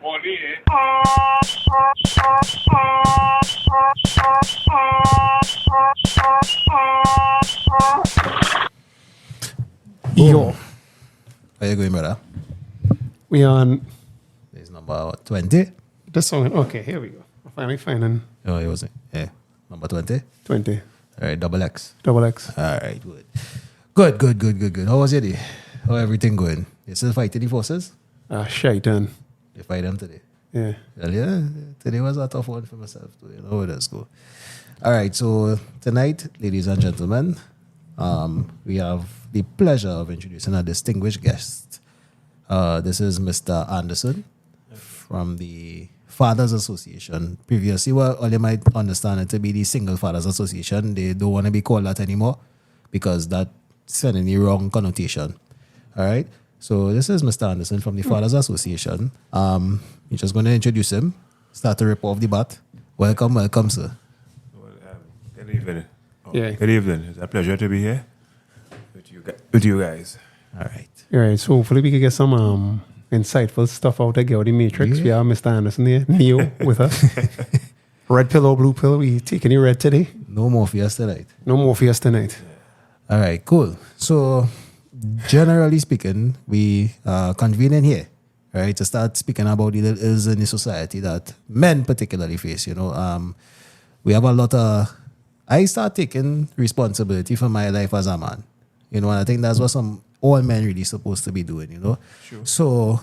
Yo. How you going, brother? We on It's number 20. this song. Okay, here we go. I'm finally finding Oh, it wasn't. Yeah. Number 20. 20. All right, double X. Double X. All right, good. How was your day? How everything going? You still fighting the forces? Shaitan. You fight them today? Yeah. Well, yeah, today was a tough one for myself too. You know how it go. All right, so tonight, ladies and gentlemen, we have the pleasure of introducing a distinguished guest. This is Mr. Anderson from the Fathers Association. Previously, well, all you might understand it to be the Single Fathers Association. They don't want to be called that anymore because that's sending the wrong connotation. All right. So this is Mr. Anderson from the Fathers Association. You're just going to introduce him, start to rip off the bat. Welcome, sir. Well, good evening. Yeah. Good evening. It's a pleasure to be here with you guys. All right. All right. So hopefully we can get some insightful stuff out of the Matrix. Yeah. We have Mr. Anderson here, Neo, with us. Red pill or blue pill? We taking your red today? No more for us tonight. No more for us tonight. All right, cool. So, generally speaking, we convene in here, right, to start speaking about the little ills in the society that men particularly face. You know, we have a lot of. I start taking responsibility for my life as a man. You know, and I think that's what all men really supposed to be doing. You know, Sure. so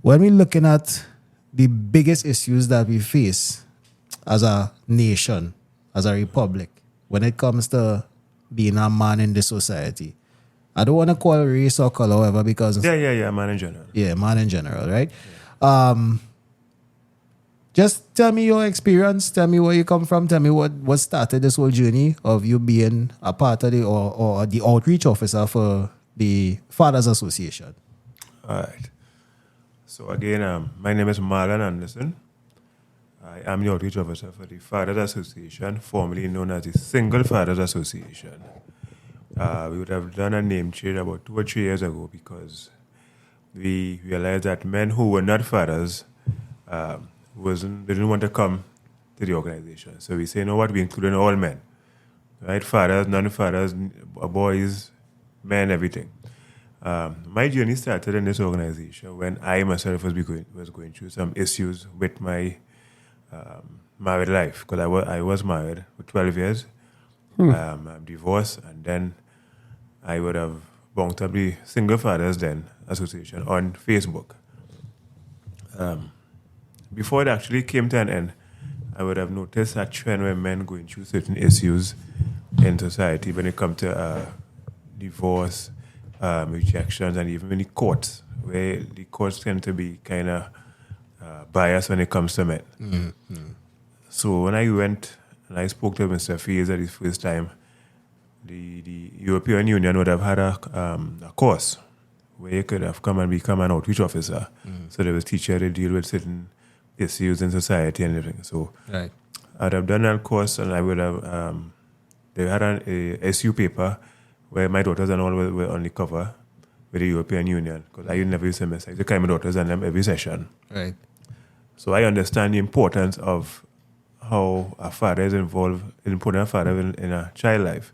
when we're looking at the biggest issues that we face as a nation, as a republic, when it comes to being a man in this society. I don't want to call race or color, however, because... Yeah, man in general. Yeah, man in general, right? Yeah. Just tell me your experience. Tell me where you come from. Tell me what started this whole journey of you being a part of the or the outreach officer for the Fathers Association. All right. So again, my name is Marlon Anderson. I am the outreach officer for the Fathers Association, formerly known as the Single Fathers Association. We would have done a name change about 2 or 3 years ago because we realized that men who were not fathers didn't want to come to the organization. So we say, you know what, we include all men, right? Fathers, non-fathers, boys, men, everything. My journey started in this organization when I myself was going through some issues with my married life, because I was married for 12 years. I'm divorced, and then I would have bunked up the Single Fathers then Association on Facebook. Before it actually came to an end, I would have noticed a trend where men going through certain issues in society when it comes to divorce, rejections, and even in the courts, where the courts tend to be kind of biased when it comes to men. Mm-hmm. So when I went and I spoke to Mr. Fields at his first time, the European Union would have had a course where you could have come and become an outreach officer. Mm-hmm. So they would teach you how to deal with certain issues in society and everything. So right. I'd have done that course, and I would have, they had an SU paper where my daughters and all were on the cover with the European Union, because I used every semester. I used to carry my daughters and them every session. Right. So I understand the importance of how a father is involved, important father in a child life.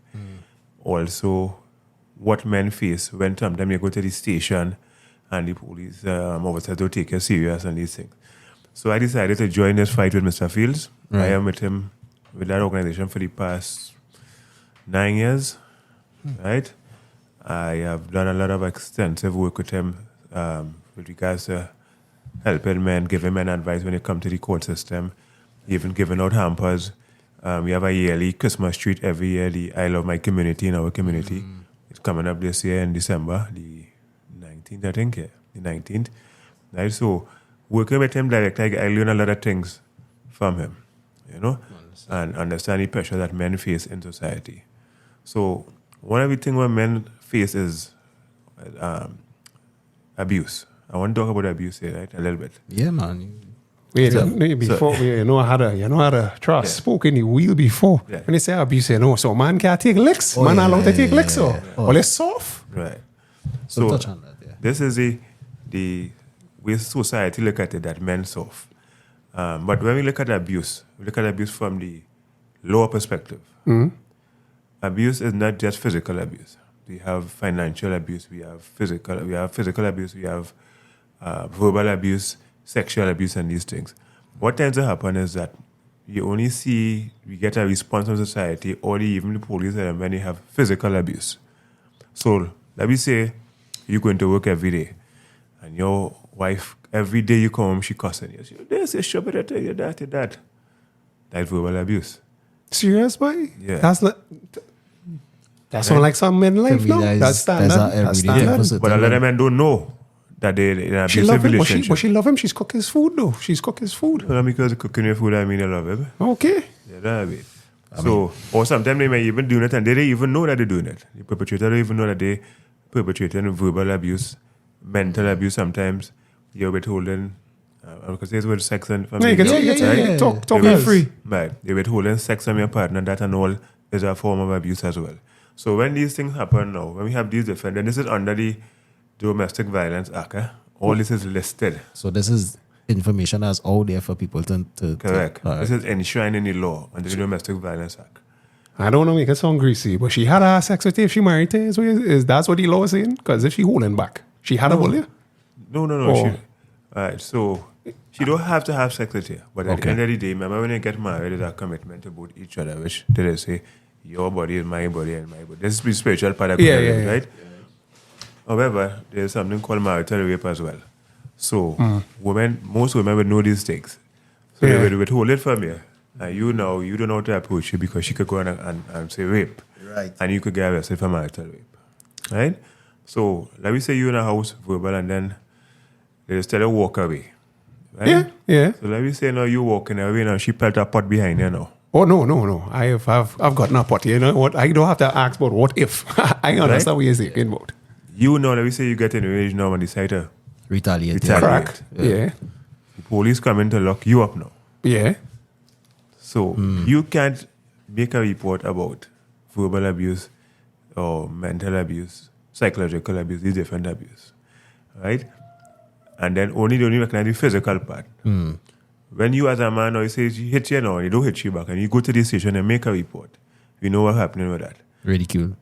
Also, what men face when sometimes you go to the station and the police officers don't take you serious and these things. So I decided to join this fight with Mr. Fields. Right. I am with him, with that organization for the past 9 years, right? I have done a lot of extensive work with him with regards to helping men, giving men advice when it comes to the court system, even giving out hampers. We have a yearly Christmas treat every year, the I Love My Community in our community. It's coming up this year in December, the 19th, I think, the 19th. Right? So working with him directly, I learn a lot of things from him, you know, and understand the pressure that men face in society. So one of the things where men face is abuse. I want to talk about abuse here, right? A little bit. Yeah, man. Wait, before you know how to trust. Spoke in the wheel before. Yeah. When they say abuse, you know, so man can't take licks. Man not allowed to take licks, so well, it's soft. Right. So touch on that. Yeah. This is the with society look at it that men soft. But when we look at abuse, we look at abuse from the lower perspective. Abuse is not just physical abuse. We have financial abuse, we have physical abuse, we have verbal abuse, sexual abuse, and these things. What tends to happen is that you only see, we get a response from society or even the police when you have physical abuse. So let me say you're going to work every day and your wife, every day you come home, she cussing you. She this, you should be that, you that. That's verbal abuse. Serious, boy? Yeah. That's not like some men life, no? That's standard. That's standard. But a lot of men don't know that they're in an She abusive love him, relationship. but she love him. She's cook his food, though. She's cook his food. Well, because cooking your food, I mean, I love him. Okay. Yeah, that's it. So, or sometimes they may even do it and they don't even know that they're doing it. The perpetrator don't even know that they're perpetrating verbal abuse, mental abuse sometimes. You're withholding, because there's with sex and family. Yeah. Talk me free. Right. You're withholding sex from your partner, that and all is a form of abuse as well. So when these things happen now, when we have these different, then this is under the Domestic Violence Act. All this is listed. So this is information that's out there for people to Correct. Right. This is enshrined in the law under the Domestic Violence Act. I don't know, make it sound greasy, but she had a sex with you if she married her. Is that's what the law is saying? Because if she holding back, she had a bully. No. Oh. Right. So she don't have to have sex with you. But at the end of the day, remember when you get married, there's a commitment to both each other, which they say, your body is my body and my body. This is the spiritual part of it, right? However, there's something called marital rape as well. So most women would know these things. So they would withhold it from you. And you don't know how to approach it because she could go and say rape. Right. And you could get arrested for marital rape. Right? So let me say you're in a house, verbal, and then they just tell you walk away. Right? Yeah. So let me say now you walking away now, she pelt a pot behind you now. Oh, no. I've gotten a pot. You know what? I don't have to ask about what if. I understand what you're saying about. You know, let me say you get enraged now and decide to retaliate. Correct. Yeah. The police come in to lock you up now. Yeah. So you can't make a report about verbal abuse or mental abuse, psychological abuse, these different abuse. Right? And then only recognize the physical part. When you as a man or you say he hit you now and he don't hit you back and you go to the station and make a report, you know what's happening with that. Ridicule.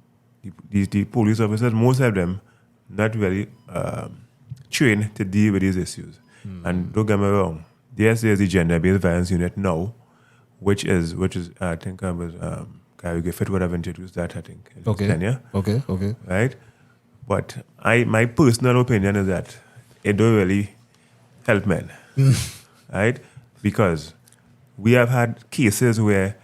The police officers, most of them, not very trained to deal with these issues. And don't get me wrong, there's the gender-based violence unit now, which is I think I was Gary Griffith would have introduced that, I think. Okay. Okay. Right? But my personal opinion is that it don't really help men. Right? Because we have had cases where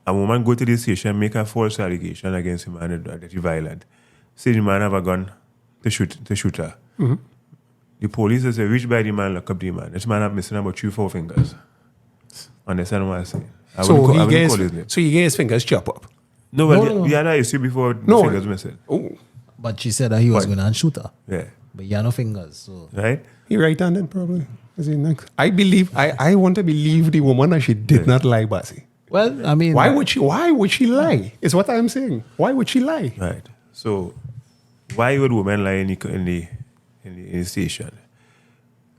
a woman go to the station, make a false allegation against a man that is violent. Say the man have a gun to shoot her. The police say, reach by the man, lock up the man. This man have missing about 3-4 fingers. Understand what I'm saying? So you get his fingers chop up? No, but we had an issue before the fingers missing. Oh. But she said that he was going to shoot her. Yeah. But he had no fingers. So. Right? He right-handed probably. I believe, I want to believe the woman that she did not lie, Bassi. Well, I mean... Why would she lie? Is what I'm saying. Why would she lie? Right. So, why would women lie in the station?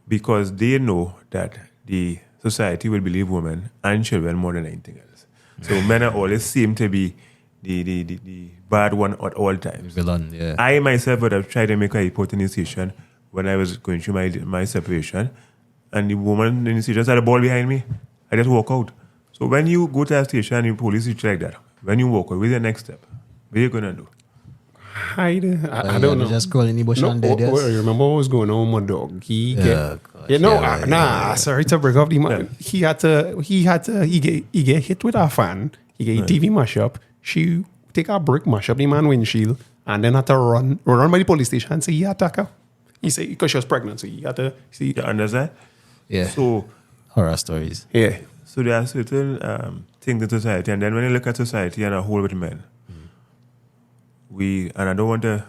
Because they know that the society will believe women and children more than anything else. So men are always seem to be the bad one at all times. Villain, yeah. I myself would have tried to make a report in the station when I was going through my separation, and the woman in the station had a ball behind me. I just walk out. So when you go to a station and the police is like that, when you walk out, what's the next step? What are you gonna do? I don't know. Just calling the bush and dead. You remember what was going on with my dog? Sorry to break off the man. Yeah. He get hit with a fan. He get TV mash up. She take a brick mash up the man windshield and then had to run by the police station and say he attack her. He said because she was pregnant, so he had to see. You understand? Yeah. So horror stories. Yeah. So there are certain things in society, and then when you look at society and a whole with men, and I don't want to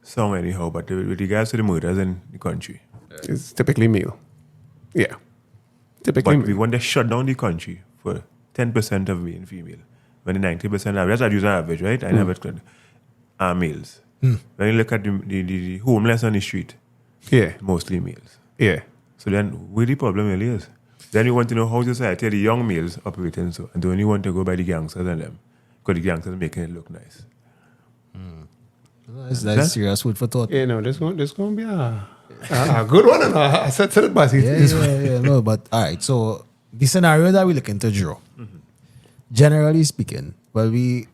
sound anyhow, but with regards to the murders in the country, it's typically male. Yeah. Typically but we want to shut down the country for 10% of being female. When the 90% average, that's an average, right? I never are males. When you look at the homeless on the street, Yeah. mostly males. Yeah. So then, where the problem really is? Then you want to know how society, the young males operating so, and don't you want to go by the gangsters and them, because the gangsters making it look nice. That's serious food for thought. Yeah, no, this going to be a good one. And I said to the boss, No, but all right. So the scenario that we're looking to draw, generally speaking, well, we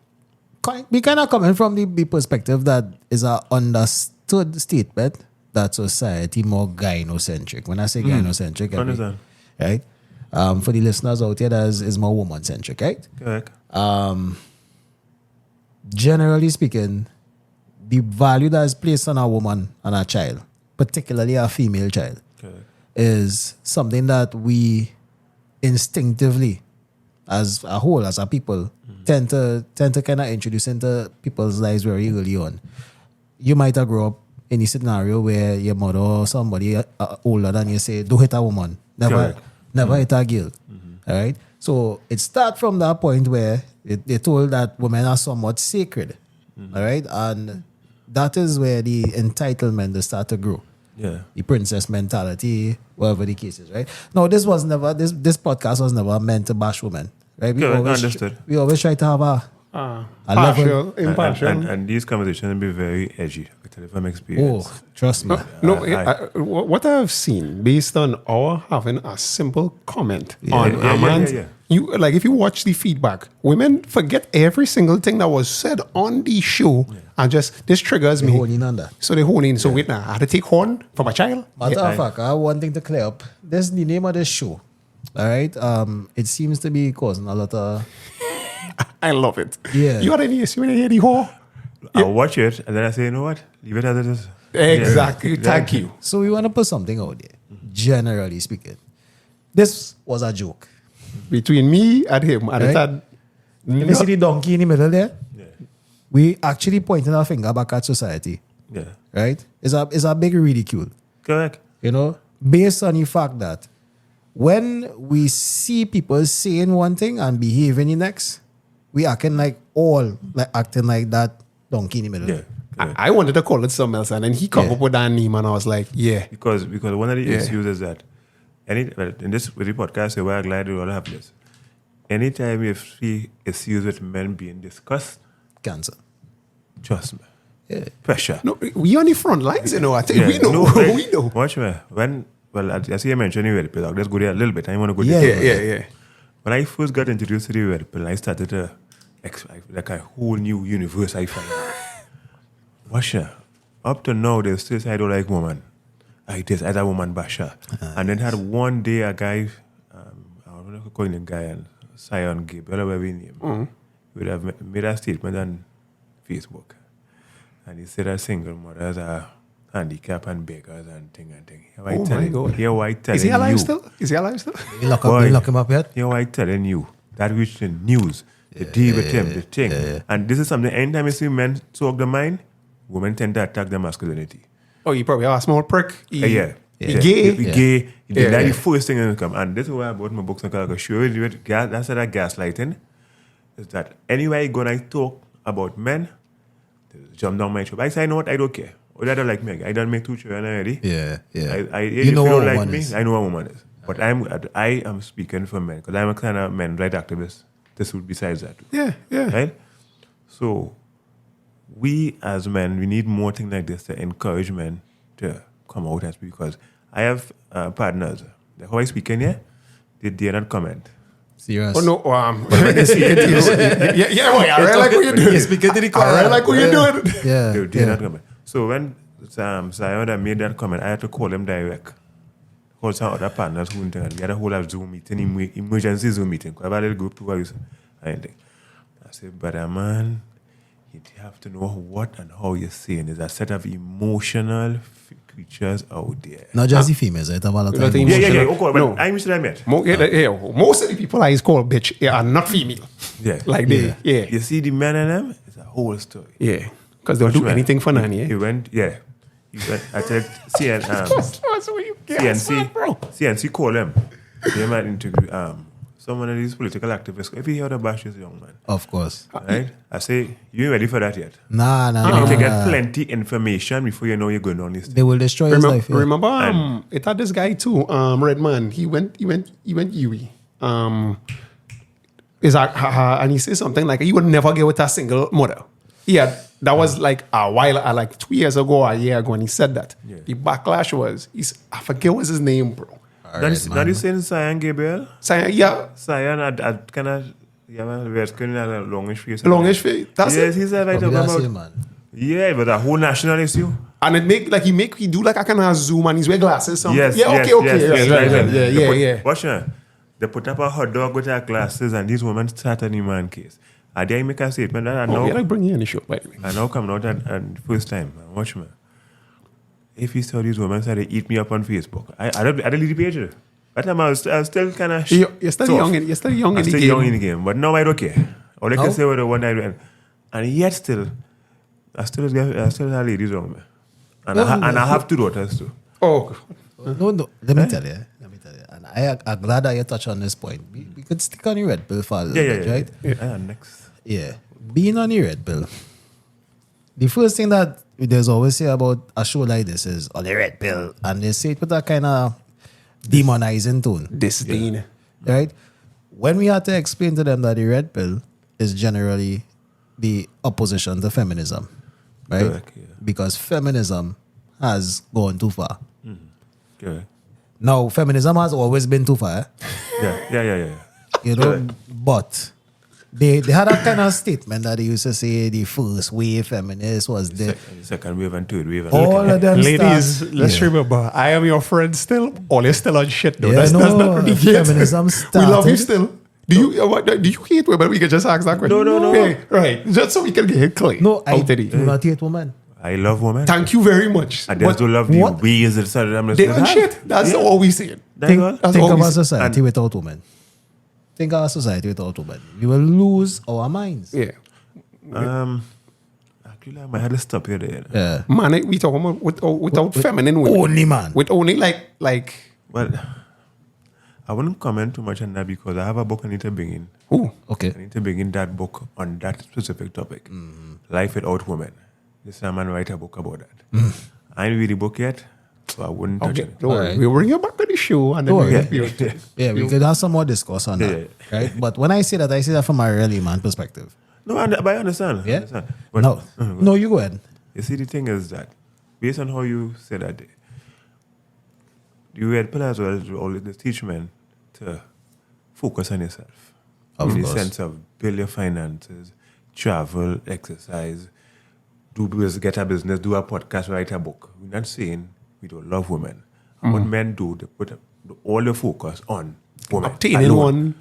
kind of coming from the perspective that is a understood statement that society more gynocentric. When I say gynocentric, I mean, Understand? right? For the listeners out here, that is more woman-centric, right? Correct. Generally speaking, the value that is placed on a woman and a child, particularly a female child, Correct. is something that we instinctively, as a whole, as a people, tend to kind of introduce into people's lives very early on. You might have grown up in a scenario where your mother or somebody older than you say, don't hit a woman, never hit a girl. All right? So it starts from that point where they're told that women are somewhat sacred. All right? And that is where the entitlement start to grow. Yeah. The princess mentality, whatever the case is, right? No, this podcast was never meant to bash women, right? Understood. We always try to have a level. Impartial. And these conversations will be very edgy. I can tell you from experience. Oh, trust me. What I've seen based on our having a simple comment on a man's, you like if you watch the feedback, women forget every single thing that was said on the show and just this triggers me. Honing on that. So they hone in. So wait now, I had to take horn from a child. Matter of fact, I have one thing to clear up. This is the name of this show. All right. It seems to be causing a lot of. I love it. Yeah. You got any issue when you hear the whore? I watch it and then I say, you know what? Leave it as it is. Exactly. Yeah. Thank you. So we want to put something out there. Generally speaking, this was a joke. Between me and him, and Right. that If you see the donkey in the middle there, Yeah. we actually pointing our finger back at society. Yeah. Right? It's a big ridicule. Correct. You know, based on the fact that when we see people saying one thing and behaving the next, we acting like that donkey in the middle. Yeah. I wanted to call it something else, and then he come Yeah. up with that name, and I was like, yeah. Because one of the issues is that in this with the podcast, we're glad we all have this. Anytime you see issues with men being discussed, Cancer. trust me, Yeah. pressure. No, we on the front lines, you know. I think Yeah, we know. no, right. We know. Watch me. I see you mentioned the red pill. Let's go there a little bit. I want to go Yeah, there. Yeah. When I first got introduced to the red pill, I started to like a whole new universe I found. Watch me. Up to now, they still say I don't like woman. I that woman basher. And then had one day a guy, I don't know if calling the guy, and Sion Gabriel, whatever his name, would have made a statement on Facebook. And he said that single mothers are handicapped and beggars and thing. Oh my God. Here I telling Is he alive you. still? Is he alive still? You lock Boy. him up yet? Here I telling you. That reached the news. The deal with him, the thing. And this is something, anytime you see men talk the mind, women tend to attack their masculinity. Oh, you probably have a small prick. He Yeah. gay. He gay. Yeah, That's yeah. the first thing that come. And this is why I bought my books and I can show you with gas. That's that gaslighting. Is that anywhere you go and I talk about men, they jump down my throat. I say, you know what? I don't care. Or they don't like me. I don't make two children already. Yeah. If You you know don't what like woman me, is. I know what woman is. But I am speaking for men because I'm a kind of men right activist. This would besides that. Yeah. Right? So we as men, we need more things like this to encourage men to come out as because I have partners. How I speak in here, they dare not comment. Serious. Oh no, yeah, boy, I really like what you're doing. You're speaking to the I really like what you're doing. Yeah. They dare not comment. So when Sion made that comment, I had to call him direct. Call some other partners who we had a whole Zoom meeting, emergency Zoom meeting. Because I have a little group who I said, but man, you have to know what and how you're saying. There's a set of emotional creatures out there. Not just the females, right? Have a lot of Nothing- emotion. Yeah. Okay, but No. I'm sure I met. Most of the people I call bitch are not female. Yeah. Like they, You see the men and them, it's a whole story. yeah. Because they'll do Watch, man. anything for nanny. He went, I said, That's what you get, bro. CNC call them. They might interview someone of these political activists, if you hear the bash this young man, Of course. right? I say, you ain't ready for that yet. Nah. You need to get plenty information before you know you're going on this thing. They will destroy his life. Yeah. Remember, it had this guy too, Redman. He went Yui. And he said something like, "You would never get with a single mother." Yeah, that was like a while, like 2 years ago, a year ago, and he said that. Yeah. The backlash was, I forget what's his name, bro. Not you saying Cyan Gabriel? Yeah, Cyan had kind of, we're skin and a longish face. longish face. That's Yes, it. he's right Probably about. that same man. Yeah, but a whole national issue. And he do like a kind of zoom and he's wear glasses. Something. Yes, yeah, yes, okay, yes, right, right. yeah. Watch now. They put up a hot dog with her glasses and these women start a new man case. And they make a statement that I know. We like bring you in the show, by the way. I now come out and first time. Watch me. If you saw these women say they eat me up on Facebook, I don't leave the page. That time I was still kind of. You're still young in the game. Young in the game, but now I don't care. All I No? can say was the one I do, and yet still, I still have ladies around me, and I have two daughters too. Oh, No. Let me tell you. And I'm glad that you touch on this point. We could stick on the red pill for a little bit, right? Yeah. Next. Yeah. Being on the red pill, the first thing that there's always say about a show like this is on the red pill, and they say it with a kind of demonizing tone, disdain. right? When we had to explain to them that the red pill is generally the opposition to feminism, right? Correct, yeah. Because feminism has gone too far. Okay. Now, feminism has always been too far, Yeah. you know, but they had a kind of statement that they used to say the first wave feminist was the Second wave and third wave. all of them Ladies, start- let's yeah. remember, I am your friend still. All is still on shit though. Yeah, That's no, not really it. feminism We love you started- still. Do you hate women? We can just ask that question. No. Hey, right. Just so we can get it clear. No, I Out of do it. not hate women. I love women. Thank you very much. I just don't love the what? ways that started. I'm They on shit. That's all we saying. Think That's of all we a say. society without women. Think of a society without women. We will lose our minds. Yeah. Actually, I might have to stop you there. Yeah. Man, we talking about without feminine women. Only man. With only like Well, I wouldn't comment too much on that because I have a book I need to bring in. ooh. Okay. I need to bring in that book on that specific topic. Life Without Women. This man write a book about that. I didn't read the book yet, so I wouldn't touch Okay, it. don't worry. Alright. We'll bring you back to the show and then Don't we'll worry. help you. Yeah, we could have some more discourse on that. Right? But when I say that from a really man perspective. No, but I understand. I Yeah? understand. But, No, you go ahead. You see, the thing is that, based on how you said that day, you had put as well always teach men to focus on yourself. Of in course. the sense of build your finances, travel, exercise, get a business, do a podcast, write a book. We're not saying we don't love women. What men do, they put all the focus on women. Obtaining alone. one.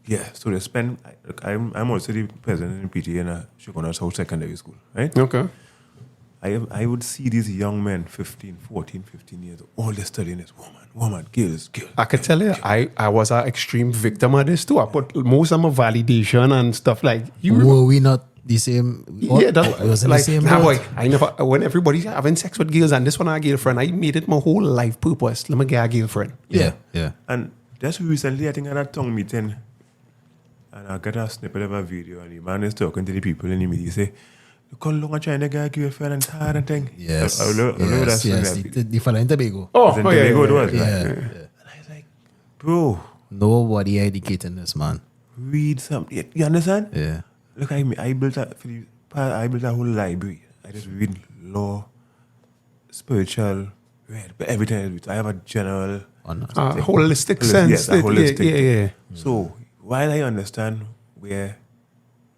Yeah, so they spend. I'm also the president in PTA in a Chicago South Secondary School, right? Okay. I would see these young men, 15 years old, all they're studying is woman, girls. I could tell you, I was an extreme victim of this too. I put most of my validation and stuff like you. Were we not the same? Yeah, that I was in like, the same nah, boat. boy, I never. When everybody's having sex with girls and this one a girlfriend, I made it my whole life purpose. Let me get a girlfriend. Yeah. And just recently, I think at a tongue meeting, and I got a snippet of a video, and the man is talking to the people in the media. He say, "Look how long I'm trying to get a girlfriend and tired and thing." Yes. I love that. The fella in Tobago. Oh, Then yeah, Tobago yeah, it was, Yeah. right? yeah. And I was like, bro, Nobody educating this man. read something. You understand? Yeah. Look, I built a whole library. I just read law, spiritual, read everything. I have a general, Holistic sense. yes, a holistic. Yeah. So while I understand where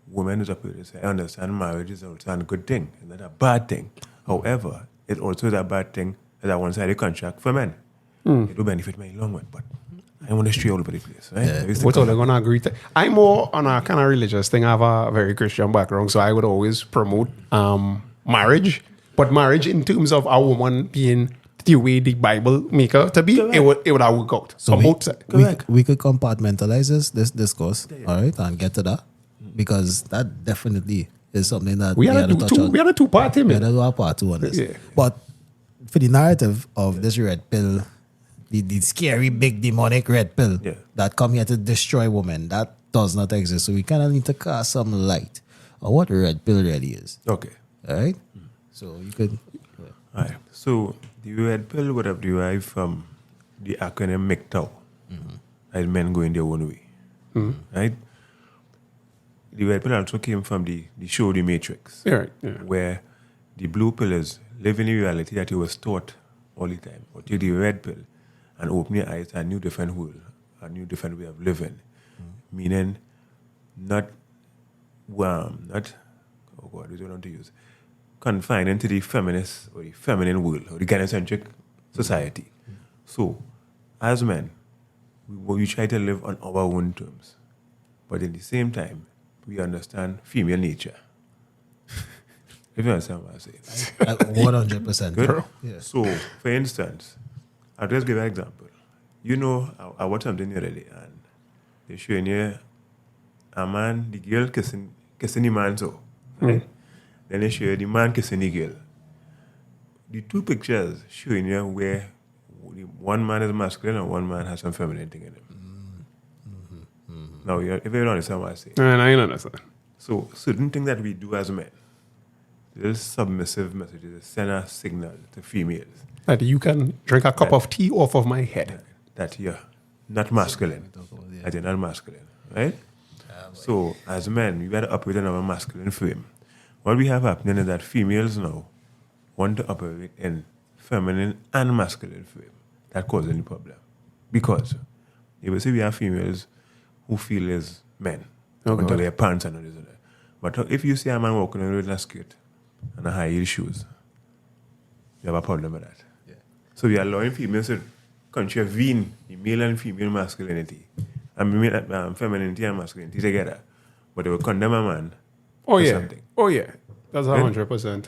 women is operating, I understand marriage is also a good thing, it's not a bad thing. However, it also is a bad thing as a one-sided contract for men. It will benefit me in the long run, but I want to stray all over the place, right? Yeah. It's the What are they contract. gonna agree to? I'm more on a kind of religious thing. I have a very Christian background, so I would always promote marriage, but marriage in terms of a woman being the way the Bible make her to be, it would work out So for both sides. we could compartmentalize this discourse, all right, and get to that, because that definitely is something that We had had to to touch do two. on. We had a two-part We thing. had to do our part two on this. Yeah. But for the narrative of this red pill the scary big demonic red pill that come here to destroy women. That does not exist. So we kind of need to cast some light on what red pill really is. Okay. All right? So you could... All right. So the red pill would have derived from the acronym MGTOW, as men going their own way. Right? The red pill also came from the show The Matrix, where the blue pillars live in the reality that you was taught all the time. Or take the red pill and open your eyes to a new different world, a new different way of living. Meaning not oh God, we don't want to use, confined into the feminist or the feminine world or the gynocentric society. So, as men, we try to live on our own terms. But in the same time, we understand female nature. If you understand what I'm saying. 100%. Good? Yeah. So, for instance, I'll just give an example. You know, I watched something the other day, and they're showing you a man, the girl kissing the man, so. Right? Then they show you the man kissing the girl. The two pictures showing you where one man is masculine and one man has some feminine thing in him. Now, if you don't understand what I say. And I understand. So, certain things that we do as men, these submissive messages send a signal to females. That you can drink a cup of tea off of my head. That you're not masculine. That you're not masculine, right? So, as men, we got to operate in our masculine frame. What we have happening is that females now want to operate in feminine and masculine frame. That causes any problem. Because you will see we have females who feel as men. Until their pants and all this and that. But if you see a man walking around with a skirt and a high heel shoes, you have a problem with that. Yeah. So we are allowing females to contravene the male and female masculinity and femininity and masculinity together. But they will condemn a man for something. Oh, yeah. That's 100%.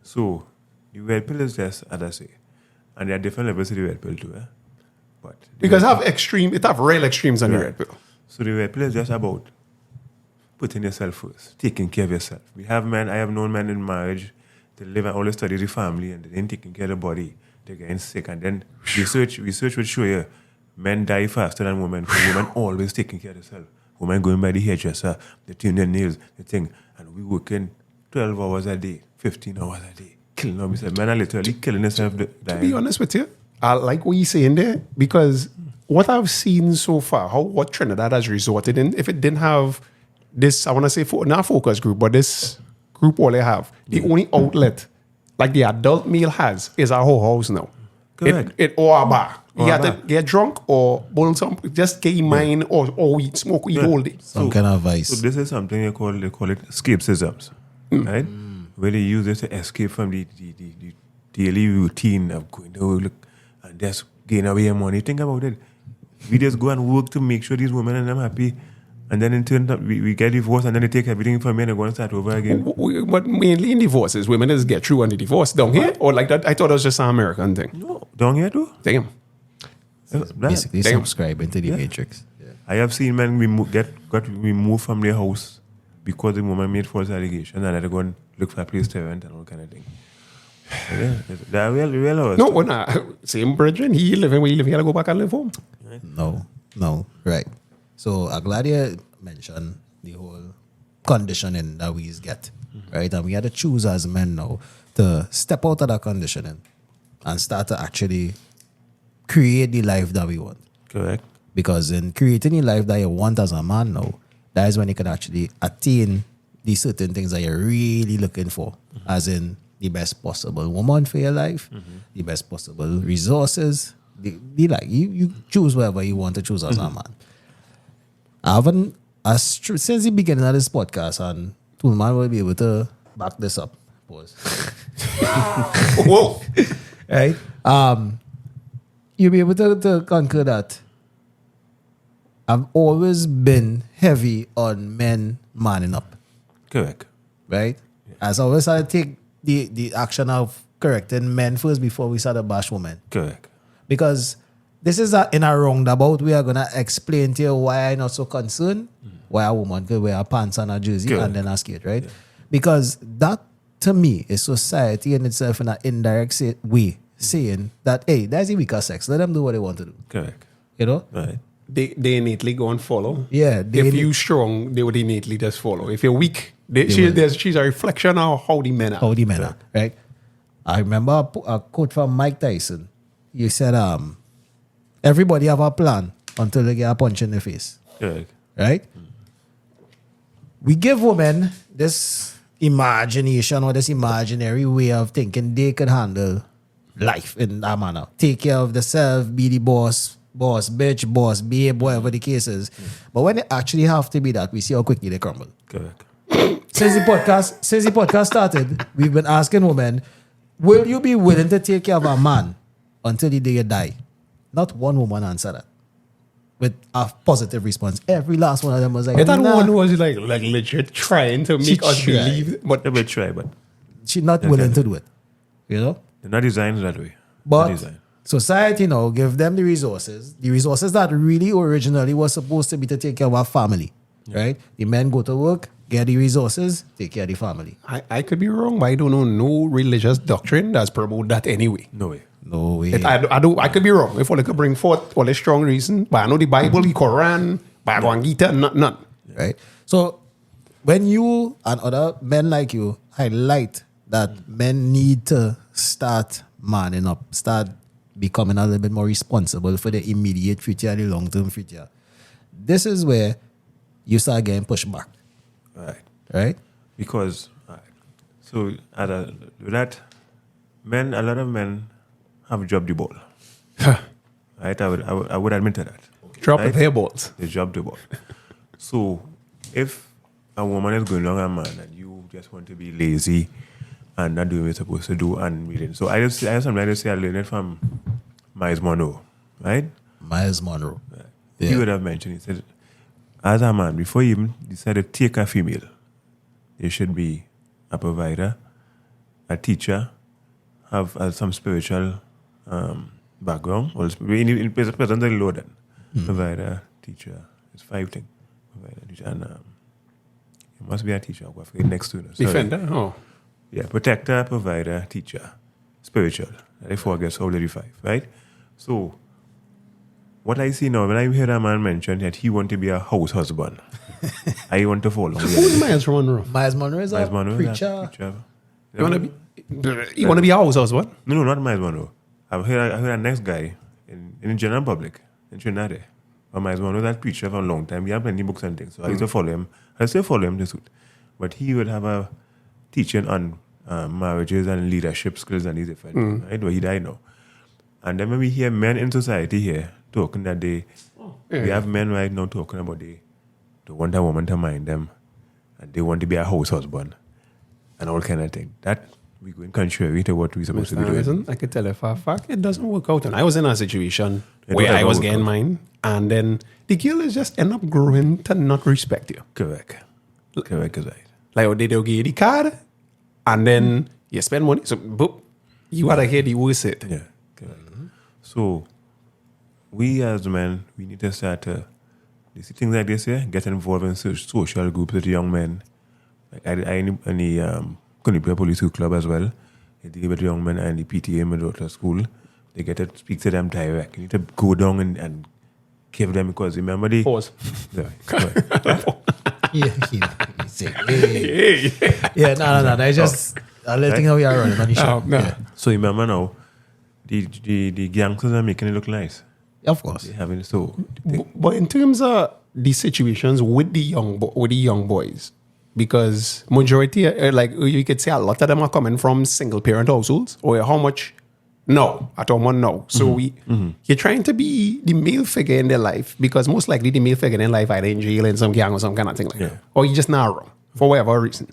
So the red pill is just, as I say, and there are different levels to the red pill too. But because it have real extremes on the red pill. So the red pill is just about putting yourself first, taking care of yourself. I have known men in marriage, they live and always study the family and they ain't taking care of the body. They're getting sick. And then research would show you men die faster than women. Women always taking care of themselves. Women going by the hairdresser, they tune their nails, the thing. And we working 12 hours a day, 15 hours a day, killing themselves. Men are literally killing themselves. To be honest with you, I like what you're saying there because what I've seen so far, what Trinidad has resorted in, if it didn't have this, I want to say, not focus group, but this group all they have, the only outlet like the adult male has is our whole house now. Correct. Or a bar. You have to get drunk or boil some, just get your mind or weed, smoke weed all day. Some kind of vice. So this is something they call it escapisms, right? Where they use it to escape from the daily routine of going to work and just gain away your money. Think about it. We just go and work to make sure these women and them happy. And then in turn, we get divorced and then they take everything from me and they're going to start over again. But mainly in divorces, women just get through on the divorce down here? Or like that? I thought it was just an American thing. No, down here too. Damn. Basically subscribing to the Matrix. Yeah. I have seen men got removed from their house because the woman made false allegations and they go and look for a place to rent and all kind of thing. They're real No, we're not. Same brethren. He living where he live. He gotta go back and live home. No. Right. So I'm glad you mentioned the whole conditioning that we get, right? And we had to choose as men now to step out of that conditioning and start to actually create the life that we want. Correct. Because in creating the life that you want as a man now, that is when you can actually attain the certain things that you're really looking for, as in the best possible woman for your life, the best possible resources. You choose whatever you want to choose as a man. I haven't, since the beginning of this podcast, and Toolman will be able to back this up. Pause. Whoa. Right? You'll be able to concur that I've always been heavy on men manning up. Correct. Right? As always, I take the action of correcting men first before we start to bash women. Correct. Because this is in a roundabout, we are going to explain to you why I'm not so concerned, why a woman could wear a pants and a jersey and then a skate, right? Yeah. Because that, to me, is society in itself in an indirect way saying that, hey, that's a weaker sex. Let them do what they want to do. Correct. You know? Right. They innately go and follow. Yeah. If you strong, they would innately just follow. If you're weak, she's a reflection of how the men are. How the men are, right? I remember a quote from Mike Tyson. He said, everybody have a plan until they get a punch in the face. Correct. Right? We give women this imagination or this imaginary way of thinking they can handle life in that manner. Take care of themselves, be the boss, bitch, boss, babe, whatever the case is. But when they actually have to be that, we see how quickly they crumble. Correct. Since the podcast started, we've been asking women, will you be willing to take care of a man until the day you die? Not one woman answered that with a positive response. Every last one of them was like, That one was like legit trying to make us tried. believe. But They will try, but she's not willing to do it. You know? they're not designed that way. But society now give them the resources that really originally was supposed to be to take care of our family. Right? The men go to work, get the resources, take care of the family. I could be wrong, but I don't know no religious doctrine that's promote that anyway. No way. No way. I could be wrong. If I could bring forth all a strong reason, but I know the Bible, the Quran, Bhagavad Gita, none. Right? So when you and other men like you highlight that men need to start manning up, start becoming a little bit more responsible for the immediate future and the long-term future, this is where you start getting pushed back. Right? Because, so with that, a lot of men have dropped the ball. Right? I would admit to that. Drop the hairballs. They dropped the ball. So if a woman is going along a man and you just want to be lazy and not doing what you're supposed to do and reading. So I sometimes say I learned it from Miles Monroe, right? Miles Monroe. Right. Yeah. He would have mentioned, he said, as a man, before you even decide to take a female, you should be a provider, a teacher, have some spiritual background. Or in present the low then. Provider, teacher, it's 5 things. Provider, teacher, and you must be a teacher. I'll go next to it. Defender? Oh. Yeah, protector, provider, teacher, spiritual. Therefore, I guess already 5, right? So, what I see now, when I hear a man mention that he want to be a house husband, I want to follow. Who's Miles Monroe? Miles Monroe is a preacher. You want to be a house husband? No, not Miles Monroe. I heard a next guy in the general public in Trinidad. But Miles Monroe, that preacher for a long time. He had plenty books and things. So I used to follow him. I still follow him this week. But he would have a teaching on marriages and leadership skills and these different things. Right? But he died now. And then when we hear men in society here talking that we have men right now talking about they want a woman to mind them and they want to be a house husband and all kind of thing. That we going contrary to what we're supposed to be doing. I could tell you for a fact it doesn't work out. And I was in a situation where I was getting mine, and then the girl is just end up growing to not respect you. Correct. Correct is right. Like they'll give you the card, and then you spend money. So boop, you gotta hear the worst it. Yeah. Correct. So we as men, we need to start to see things like this here, get involved in social groups with young men. Like I in the Conipia Police Club as well. They deal with young men and the PTA in my daughter's school. They get to speak to them direct. You need to go down and give them, because remember the Pause. Yeah, no. That's just a little thing how we are running on the show. No. Yeah. So remember now, the gangsters are making it look nice. Of course. They having so. But in terms of these situations with the young boys, because majority, like you could say, a lot of them are coming from single parent households, or how much? No, at all no. So you're trying to be the male figure in their life, because most likely the male figure in their life either in jail in some gang or some kind of thing like that, or you just not wrong for whatever reason.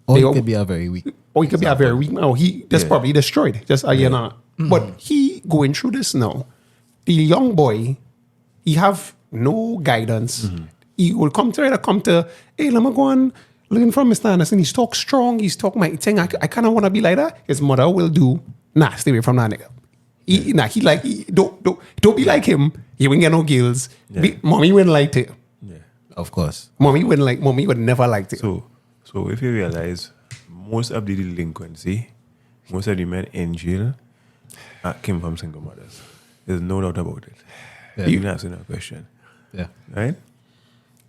Or he could be a very weak. Or he could be a very weak man. Or he just probably destroyed. Just you know. But he going through this now. The young boy, he have no guidance. He will come to, hey, let me go and learn from Mr. Anderson. He's talk strong. He's talk my thing. I kind of want to be like that. His mother will do. Nah, stay away from that nigga. Don't be like him. He won't get no gills. Mommy wouldn't like it. Yeah, of course. Mommy would never like it. So if you realize most of the delinquency, most of the men in jail came from single mothers. There's no doubt about it. Yeah. You can answer that question. Yeah. Right?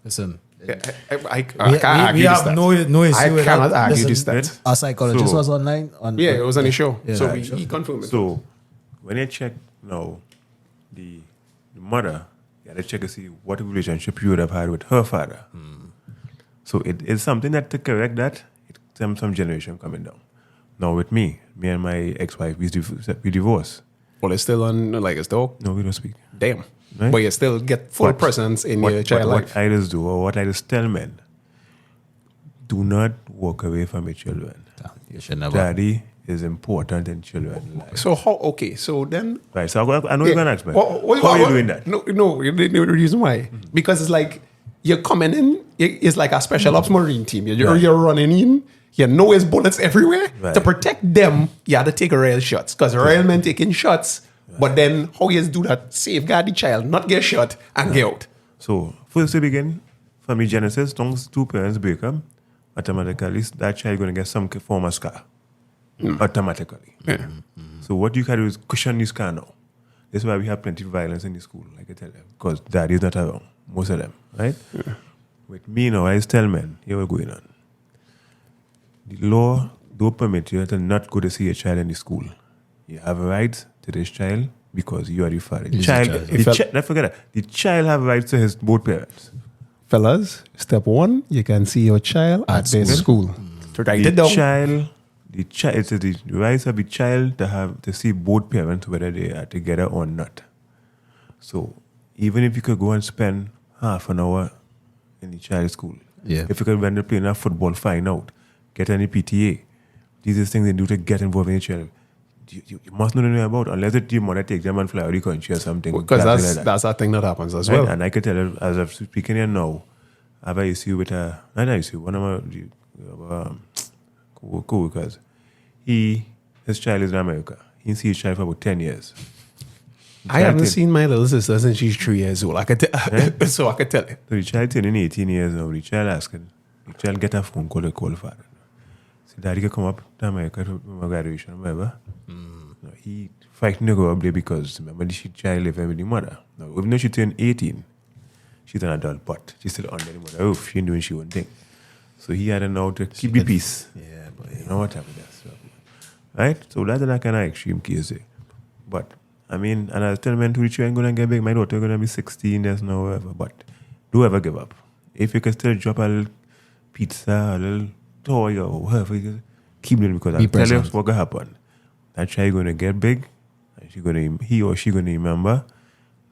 Listen. I can't argue we this have stat. no issue I with cannot that. argue Listen, this stat. Our psychologist So- was online. Yeah, it was on the show. Yeah. So Right. he confirmed it. So when you check now, the mother, you got to check to see what relationship you would have had with her father. So it is something that to correct that, it's some generation coming down. Now with me and my ex-wife, we divorced. Well, it's still on, like, it's still, No, we don't speak. damn. Right? But you still get full But presence in your child life. What I just do, or what I just tell men, do not walk away from your children. You should never. Daddy is important in children's life. So how, okay, so then. Right, so I know you're going to ask me. What- How are you doing that? No, the reason why. Because it's like, you're coming in, it's like a special ops marine team. You're running in, you know there's bullets everywhere. Right. To protect them, you have to take real shots. Because real men taking shots, but then how you do that? Safeguard the child, not get shot and get out. So, first to begin, family genesis, those two parents break up, automatically that child going to get some form of scar. Automatically. Yeah. So what you can do is cushion this scar now. That's why we have plenty of violence in the school, like I tell them, because daddy is not around, most of them, right? With me now, I tell men, here what's going on. The law don't permit you to not go to see a child in the school. You have a right to this child because you are the father. The He's child, the child. don't forget that. The child have rights to his both parents. Fellas, step one, you can see your child at their school. To write it down. It's the rights of the child to see both parents whether they are together or not. So even if you could go and spend half an hour in the child's school, Yeah. if you could when they're playing a football, find out, get any PTA. These are things they do to get involved in the child. You must not know about unless it's your mother take them and fly out the country or something. Because like that. that's a thing that happens as Right? well. And I can tell you, as I'm speaking here now, I have an issue with one of my co-workers. His child is in America. He see his child for about 10 years. I haven't seen my little sister since she's 3 years old. So I could tell you. So the child turning 18 years now. The child get a phone call to call the father. So daddy can come up to America to my graduation or whatever. No, he fighting to go up there because remember the child living with the mother. Now, even though she turned 18, she's an adult, but she's still under the mother roof. She ain't doing she own thing. So he had to now to keep the peace. Yeah, but You know what happened there. So, right? So that's a kind of extreme case there. But, I mean, and I was telling men to reach you ain't going to get big. My daughter going to be 16 years now, whatever. But do ever give up. If you can still drop a little pizza, a little toy or whatever, you can keep doing it because I'll tell you present. what's going to happen. That child going to get big and he or she going to remember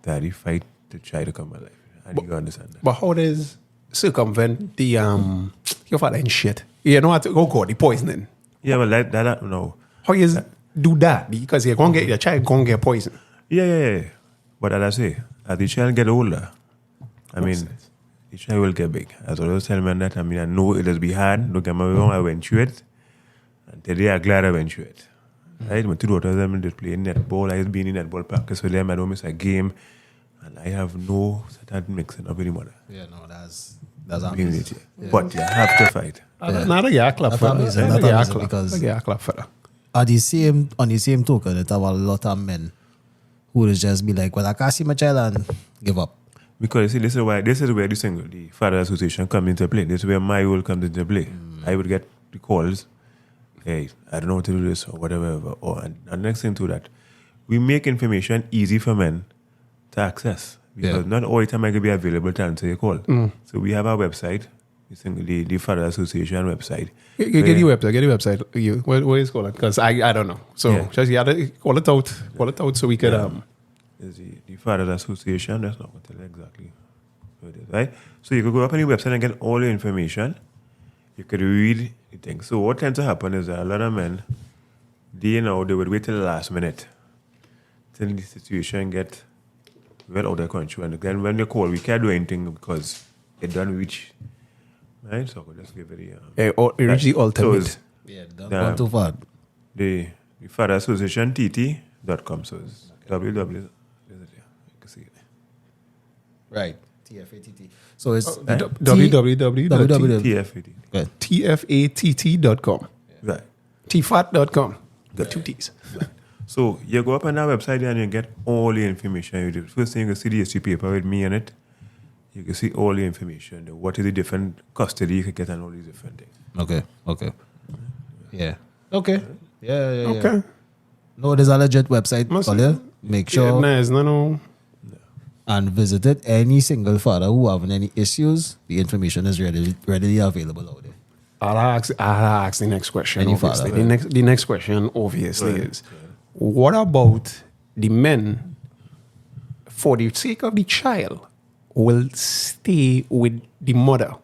that he fight to try to come alive. And you understand that. But how does circumvent the your father and shit? You know what? The poisoning. Yeah, but that no. How you do that? Because you're gonna get your child gonna get poisoned. Yeah. But as I say, as the child get older, I mean, the child will get big. As I always tell men that, I mean, I know it has been hard. Don't get me wrong, I went through it. And today I'm glad I went through it. Right? My two daughters, I'm playing netball. I've been in netball practice with them. I don't miss a game. And I have no started mixing up anymore. yeah, no, that's Being amazing. with you. But you have to fight. Not a yeah clap That's for amazing. that. That's amazing because- Yeah, clap for that. On the same token, it have a lot of men who would just be like, well, I can't see my child and give up. Because you see, this is where the Father Association comes into play. This is where my role comes into play. I would get the calls, hey, I don't know what to do this or whatever. And next thing to that, we make information easy for men to access. Because not all the time I can be available to answer your call. So we have our website, the Father Association website. Get your website. What is it called? Because I don't know. So Yeah. just call it out so we could Is the Father Association. That's not going to tell you exactly what it is, right? So you could go up on the website and get all the information. You could read the thing. So what tends to happen is that a lot of men, they would wait till the last minute till the situation get well out of control. And then when they call, we can't do anything because it don't reach. Right? So I'll just give it reach the ultimate. it's Yeah, don't go too far. the Father Association TT.com. So it's www. You can see it. Right. TFATT. So it's www. TFAT. Good. tfatt.com. Right. tfat.com. Got 2 T's. So you go up on our website and you get all the information. The first thing you can see the history paper with me in it. You can see all the information. What is the different custody you can get and all these different things. Okay. Yeah. Okay. Yeah. Okay. No, there's a legit website. Make sure no. and visit it. Any single father who having any issues, the information is readily available out there. I'll ask the next question. Any Obviously. father, The next question obviously is, what about the men, for the sake of the child, will stay with the mother?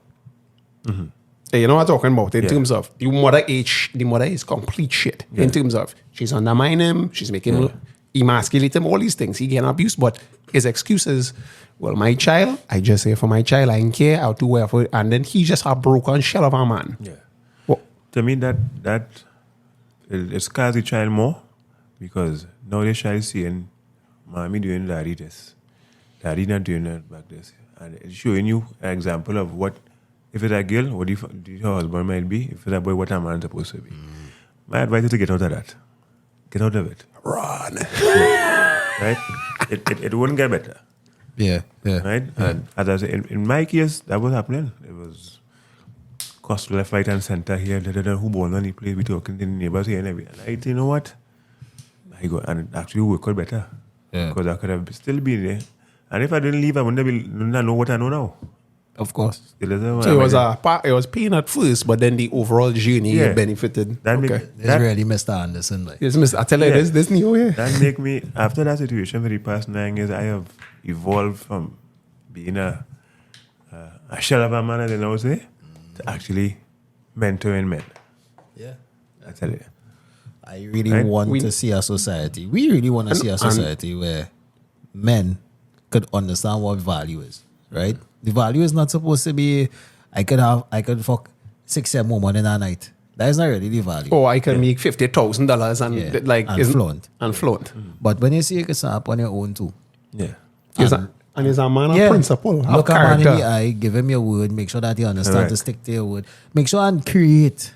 Mm-hmm. You know what I'm talking about in terms of the mother is complete shit in terms of she's undermining him, she's making him emasculate him, all these things. He getting abused, but his excuse is, well, my child, I just say for my child, I don't care, I'll do whatever, and then he just a broken shell of a man. Yeah. Well, To me, that it scares the child more because now the child is seeing mommy doing daddy this, daddy not doing that back this, and it's showing you an example of what. If it's a girl, what do your husband might be? If it's a boy, what a man supposed to be? My advice is to get out of that. Get out of it. run. Right? It wouldn't get better. Yeah. Right? And as I said, in my case, that was happening. It was cost left, right, and center here. Who born on the place? We talking to the neighbors here and everything. And I think, you know what? I go and it actually worked out better. Yeah. Because I could have still been there. And if I didn't leave, I wouldn't know what I know now. Of course. So it was pain at first, but then the overall journey benefited. It's really Mr. Anderson. Like. Yes, I tell you, this new way. That make me, after that situation for the past 9 years, I have evolved from being a shell of a man, as I now say, to actually mentoring men. Yeah. I tell you. I really want to see a society. We really want to see a society where men could understand what value is, right? The value is not supposed to be, I could fuck 6-7 women in a night. That is not really the value. Or I can make $50,000 and flaunt. And flaunt. Mm-hmm. But when you see you can stand up on your own too. Yeah. And he's a man of principle. Look at man in the eye, give him your word, make sure that he understands to stick to your word. Make sure and create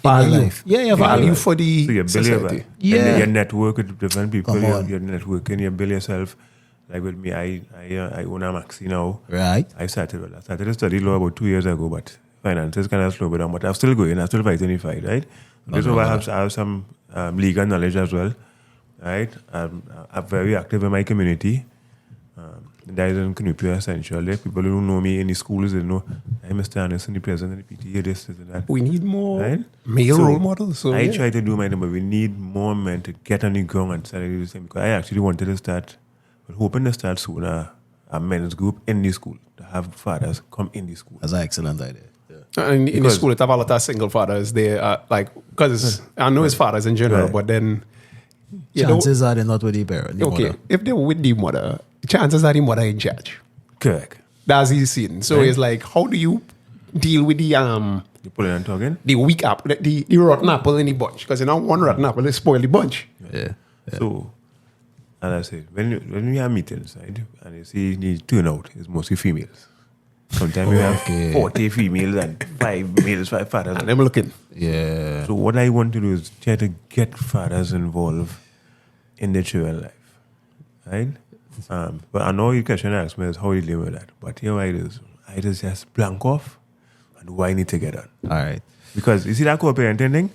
value. Life. Yeah, value for the so you build society. Your network with different people, your networking, you build yourself. Like with me, I own a maxi now. Right. I started to study law about 2 years ago, but finances kind of slow down. But I'm still going. I'm still fighting the fight, right? This is why I have some legal knowledge as well, right? I'm very active in my community. That is in Canupia essentially. People who don't know me in the schools, they know I'm Mr. Anderson, the president of the PTA, this and that. We need more male role models. So I try to do my number. We need more men to get on the ground and start to do the same. Because I actually wanted to start, but hoping to start soon a men's group in the school, to have fathers come in the school. That's an excellent idea. And in the school, it have a lot of single fathers. They because I know his fathers in general, but then chances are they're not with the parent. If they're with the mother, chances are the mother in charge. Correct. That's his scene. So it's like, how do you deal with the you put it on talking? the weak apple, the rotten apple in the bunch? Because one rotten apple is spoil the bunch. Yeah. So, as I say, when we have meetings, right, and you see the turnout is mostly females. Sometimes we have 40 females and 5 males, 5 fathers. And I'm looking. Yeah. So what I want to do is try to get fathers involved in their children's life, right? But I know your question asked me is how you deal with that. But here I just blank off and do I need to get on? All right. Because you see that co-parenting thing,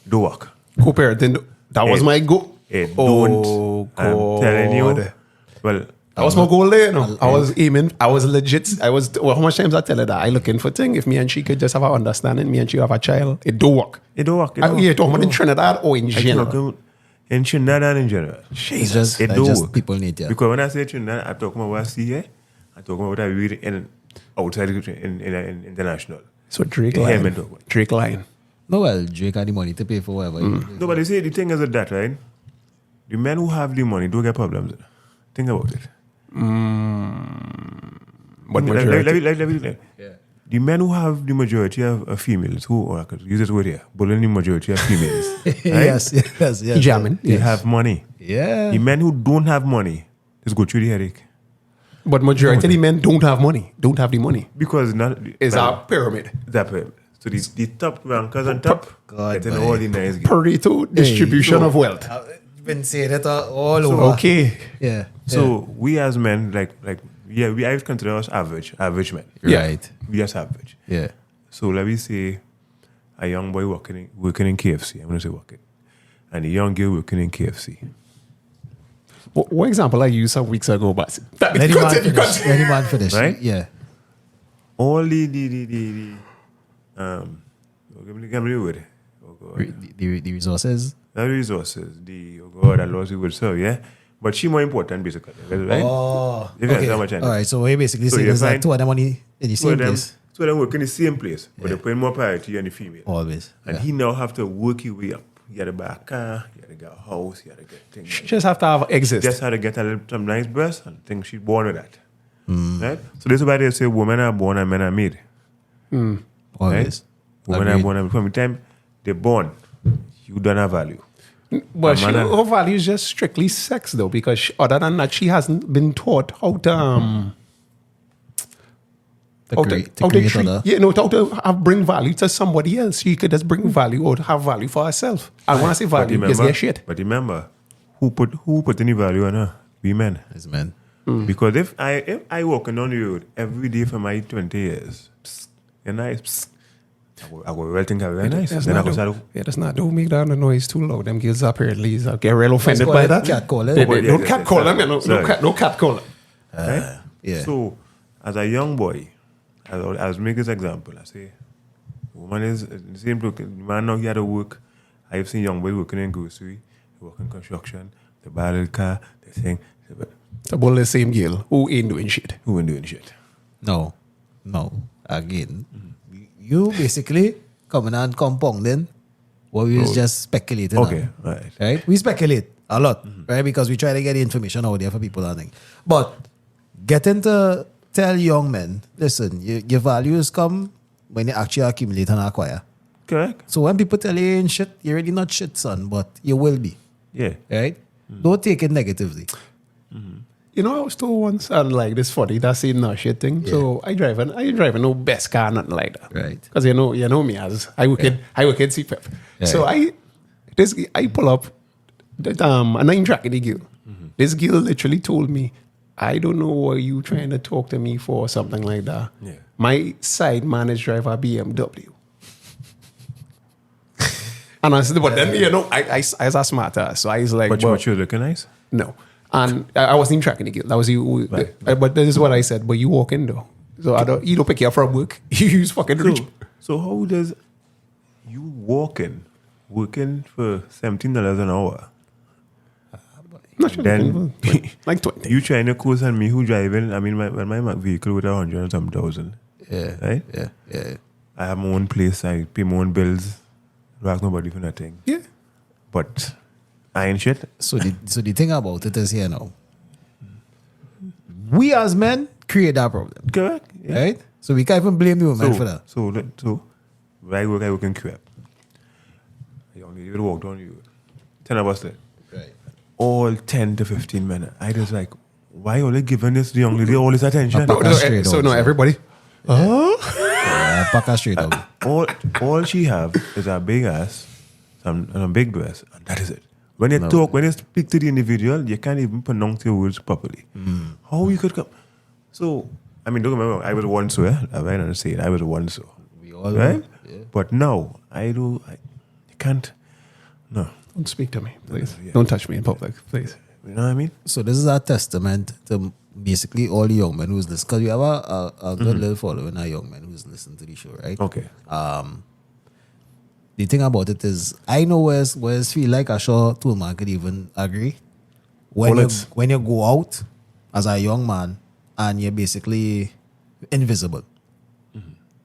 don't work. Co-parenting, that was my goal. Don't. I'm telling you. Well, that was my goal there, I was aiming. I was legit. How much times I tell her that I looking for thing. If me and she could just have an understanding, me and she have a child, it don't work. It don't work. You're talking about in Trinidad or in general? In Trinidad and in general. Jesus. It don't work. People need to. Because when I say Trinidad, I'm talking about what I see here. I'm talking about what I read outside in international. So Drake line. No, well, Drake had the money to pay for whatever. No, but you see, the thing is that, right? The men who have the money don't get problems. Think about it. But the men who have the majority of females, or I could use this word here, bullying the majority of females. Right? Yes. Jamming. They have money. Yeah. The men who don't have money just go through the headache. But majority of the men don't have the money. Because it's a pyramid. That pyramid. So the top rankers on top getting all the nice gifts. Pareto distribution of wealth. been saying it all over. Okay. Yeah. So we as men, I would consider us average men. Yeah. Right. We just average. Yeah. So let me say a young boy working in KFC. I'm going to say working. And a young girl working in KFC. What example I used some weeks ago, but Let him man finish. Right? Yeah. All give me the word. Oh God. The resources. The resources, that laws we would serve, yeah? But she more important, basically, right? Oh, If you okay. understand what I mean. All right. So what you basically So saying you is that find two of them only in the same place. Two of them work in the same place, but they put more priority on the female. Always. And he now have to work his way up. You got to buy a car, you got to get a house, you got to get things. She just have to have exist. Just had to get some nice breasts and think she's born with that. Right? So this is why they say women are born and men are made. Always. Right? Women are Agreed. born and from the time they're born, you don't have value. But her value is just strictly sex, though, because other than that, she hasn't been taught how to bring value to somebody else. She could just bring value or have value for herself. I want to say value is their shit. But remember, who put any value on her? We men. It's men. Because if I walking on the road every day for my 20 years, you're nice. I go well think I'm very nice. Then I go start. That's not. Don't make that noise too loud. Them girls apparently get real offended by that. Cat call it. Don't cat call them. No cat call them. Right? Yeah. So, as a young boy, I'll make this example. I say, woman is the same look. Man now he had to work. I've seen young boys working in grocery, they work in construction, they buy a little car, they sing. It's about the same girl who ain't doing shit. Who ain't doing shit? No. Again, you basically coming and compounding what we was just speculating Okay, on. right. Right? We speculate a lot, right? Because we try to get the information out there for people and things. But getting to tell young men, listen, your values come when you actually accumulate and acquire. Correct. So when people tell you you ain't shit, you're really not shit, son, but you will be. Yeah. Right? Don't take it negatively. You know, I was told once, and like this funny, that same no shit thing. Yeah. So I drive no best car, nothing like that. Right. Because you know me as I work in CPEP. Yeah. So I pull up a 9 track in the girl. This girl literally told me, I don't know what you trying to talk to me for or something like that. Yeah. My side man is drive a BMW. And I said, but then, I was a smarter. So I was like, But you looking nice? no. And I wasn't even tracking the girl. That was you. Right. But this is what I said. But you walk in though. So you don't pick you up from work. You use fucking rich. So how does you working for $17 an hour? Not sure. Then Like 20. you trying to course on me who driving? I mean, my vehicle with 100 and some thousand. Yeah. Right? Yeah. I have my own place. I pay my own bills. Don't ask nobody for nothing. Yeah. But I ain't shit. So the thing about it is here now. We as men create that problem. Correct. Yeah. Right? So we can't even blame the women for that. So where I work in QF. You would walk down you. 10 of us there. Right. All 10 to 15 minutes. I just like, why are they giving this young lady all this attention? Everybody. Back her straight up. All she have is a big ass and a big breast, and that is it. When you speak to the individual, you can't even pronounce your words properly. How you could come? So, I mean, don't get me wrong, I was once so, I might not say it, I was once so. We all right? know. Yeah. But now, you can't, no. Don't speak to me, please. Yeah. Don't touch me in public, please. You know what I mean? So this is a testament to basically all the young men who's listening. Because you have a good little following of young men who's listening to the show, right? Okay. The thing about it is, I know where it feel like I'm sure two man could even agree. When you go out as a young man and you're basically invisible,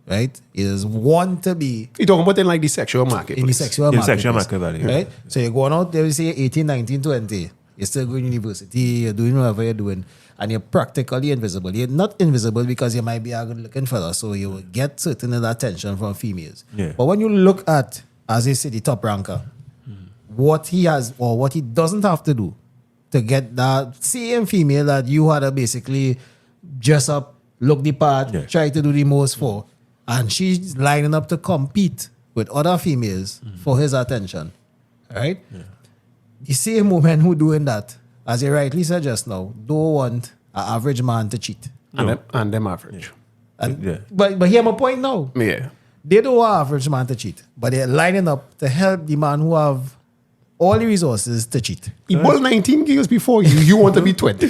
right? It is want to be You're talking about in like the sexual market. in the sexual market. sexual market value. Right? So you're going out there, we say 18, 19, 20. You're still going to university, you're doing whatever you're doing, and you're practically invisible. You're not invisible because you might be a good looking fella, so you will get certain of that attention from females. Yeah. But when you look at, as they say, the top ranker, what he has or what he doesn't have to do to get that same female that you had to basically dress up, look the part, try to do the most for, and she's lining up to compete with other females for his attention, right? the same women who doing that, as you rightly said just now, don't want an average man to cheat. And them average. And, Yeah. But hear my point now. Yeah. They don't want average man to cheat, but they're lining up to help the man who have all the resources to cheat. He bought 19 years before you. You want to be 20.